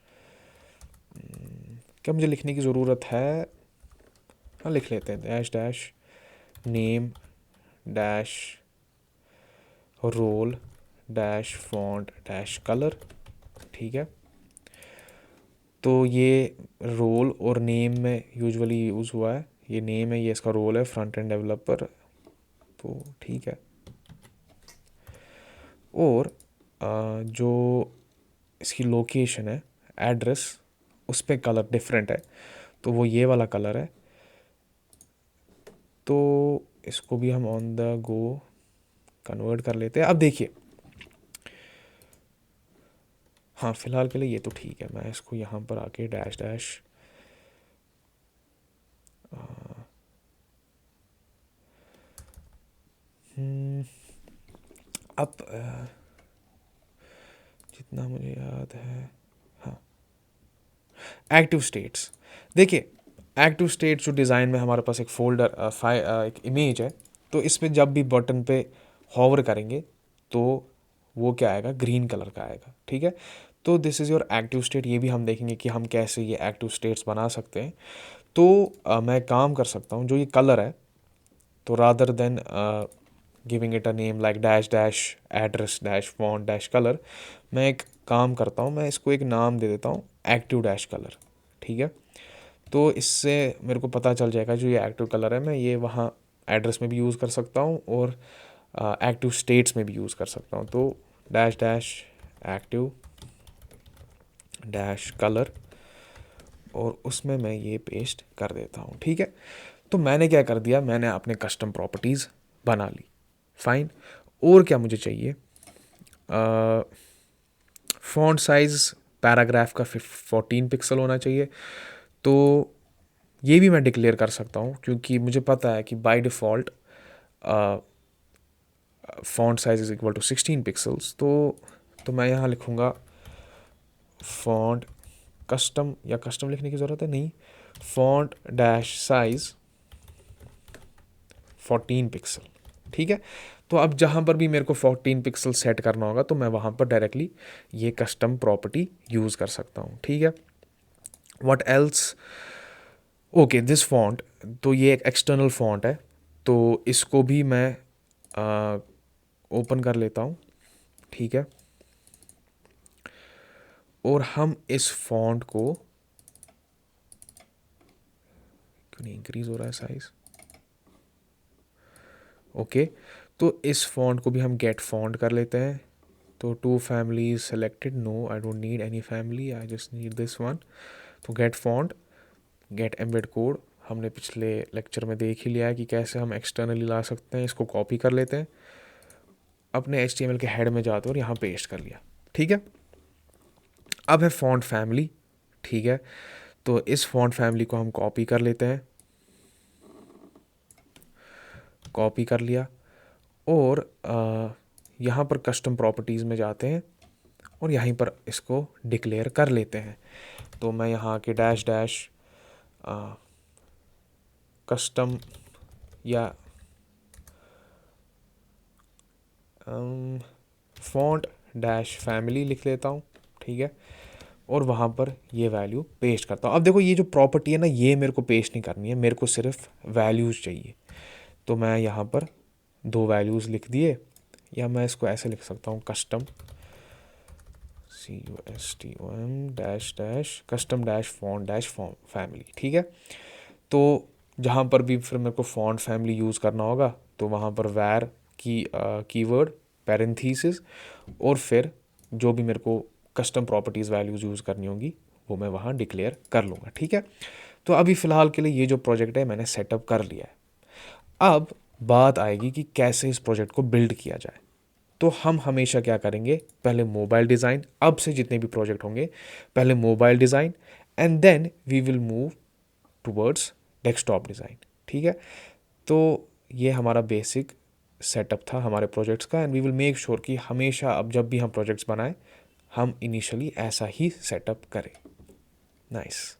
क्या मुझे लिखने की ज़रूरत है? हाँ, लिख लेते हैं, dash dash name dash role dash font dash colour, ठीक है। तो ये रोल और नेम में यूजुअली यूज़ हुआ है, ये नेम है, ये इसका रोल है, फ्रंट एंड डेवलपर, तो ठीक है। और जो इसकी लोकेशन है, एड्रेस, उस पर कलर डिफरेंट है, तो वो ये वाला कलर है। तो इसको भी हम ऑन द गो कन्वर्ट कर लेते हैं। अब देखिए, हाँ फिलहाल के लिए ये तो ठीक है, मैं इसको यहाँ पर आके डैश डैश अब जितना मुझे याद है, हाँ, एक्टिव स्टेट्स। देखिए, एक्टिव स्टेट्स जो डिज़ाइन में हमारे पास एक फोल्डर एक इमेज है, तो इसमें जब भी बटन पे हॉवर करेंगे तो वो क्या आएगा? ग्रीन कलर का आएगा, ठीक है। तो this is your active state. ये भी हम देखेंगे कि हम कैसे ये एक्टिव स्टेट्स बना सकते हैं। तो मैं काम कर सकता हूँ, जो ये कलर है, तो rather than giving it a name like dash dash address dash font dash colour, मैं एक काम करता हूँ, मैं इसको एक नाम दे देता हूँ, एक्टिव डैश कलर, ठीक है। तो इससे मेरे को पता चल जाएगा जो ये एक्टिव कलर है, मैं ये वहाँ एड्रेस में भी यूज़ कर सकता हूँ और एक्टिव स्टेट्स में भी यूज़ कर सकता हूँ। तो dash dash active dash colour, और उसमें मैं ये पेस्ट कर देता हूँ, ठीक है। तो मैंने क्या कर दिया, मैंने अपने कस्टम प्रॉपर्टीज़ बना ली, फाइन। और क्या मुझे चाहिए, फॉन्ट साइज़ पैराग्राफ का 14 पिक्सल होना चाहिए। तो ये भी मैं डिक्लेयर कर सकता हूँ, क्योंकि मुझे पता है कि by default font size is equal to 16 pixels. तो मैं यहाँ लिखूँगा फॉन्ट कस्टम, या कस्टम लिखने की ज़रूरत है नहीं, फॉन्ट डैश साइज 14 पिक्सल, ठीक है। तो अब जहाँ पर भी मेरे को 14 पिक्सल सेट करना होगा तो मैं वहाँ पर डायरेक्टली ये कस्टम प्रॉपर्टी यूज़ कर सकता हूँ, ठीक है। What else, okay this font, तो ये एक एक्सटर्नल फॉन्ट है, तो इसको भी मैं ओपन कर लेता हूँ, ठीक है। और हम इस फॉन्ट को, क्यों नहीं इंक्रीज हो रहा है साइज, ओके। तो इस फॉन्ट को भी हम गेट फॉन्ट कर लेते हैं। तो 2 families selected, no I don't need any family, I just need this one. तो get font, get embed code, हमने पिछले लेक्चर में देख ही लिया है कि कैसे हम एक्सटर्नली ला सकते हैं। इसको कॉपी कर लेते हैं, अपने HTML के हेड में जाते हैं और यहाँ पेस्ट कर लिया, ठीक है। अब है फॉन्ट फैमिली, ठीक है। तो इस फॉन्ट फैमिली को हम कॉपी कर लेते हैं, कॉपी कर लिया, और यहाँ पर कस्टम प्रॉपर्टीज़ में जाते हैं और यहीं पर इसको डिक्लेयर कर लेते हैं। तो मैं यहाँ के डैश डैश कस्टम या फॉन्ट डैश फैमिली लिख लेता हूँ, ठीक है। और वहाँ पर ये वैल्यू पेस्ट करता हूँ। अब देखो ये जो प्रॉपर्टी है ना, ये मेरे को पेस्ट नहीं करनी है, मेरे को सिर्फ वैल्यूज़ चाहिए। तो मैं यहाँ पर 2 वैल्यूज़ लिख दिए, या मैं इसको ऐसे लिख सकता हूँ, custom CUSTOM dash dash custom dash font dash family, ठीक है। तो जहाँ पर भी फिर मेरे को फॉन्ट फैमिली यूज़ करना होगा तो वहाँ पर वैर की कीवर्ड पैरेंथीसिस, और फिर जो भी मेरे को कस्टम प्रॉपर्टीज़ वैल्यूज़ यूज़ करनी होंगी वो मैं वहाँ डिक्लेयर कर लूँगा, ठीक है। तो अभी फ़िलहाल के लिए ये जो प्रोजेक्ट है मैंने सेटअप कर लिया है। अब बात आएगी कि कैसे इस प्रोजेक्ट को बिल्ड किया जाए। तो हम हमेशा क्या करेंगे, पहले मोबाइल डिज़ाइन, अब से जितने भी प्रोजेक्ट होंगे पहले mobile design, and then we will move towards desktop design, ठीक है। तो ये हमारा बेसिक सेटअप था हमारे प्रोजेक्ट्स का, and we will make sure कि हमेशा अब जब भी हम प्रोजेक्ट्स बनाएं हम इनिशियली ऐसा ही सेटअप करें। नाइस।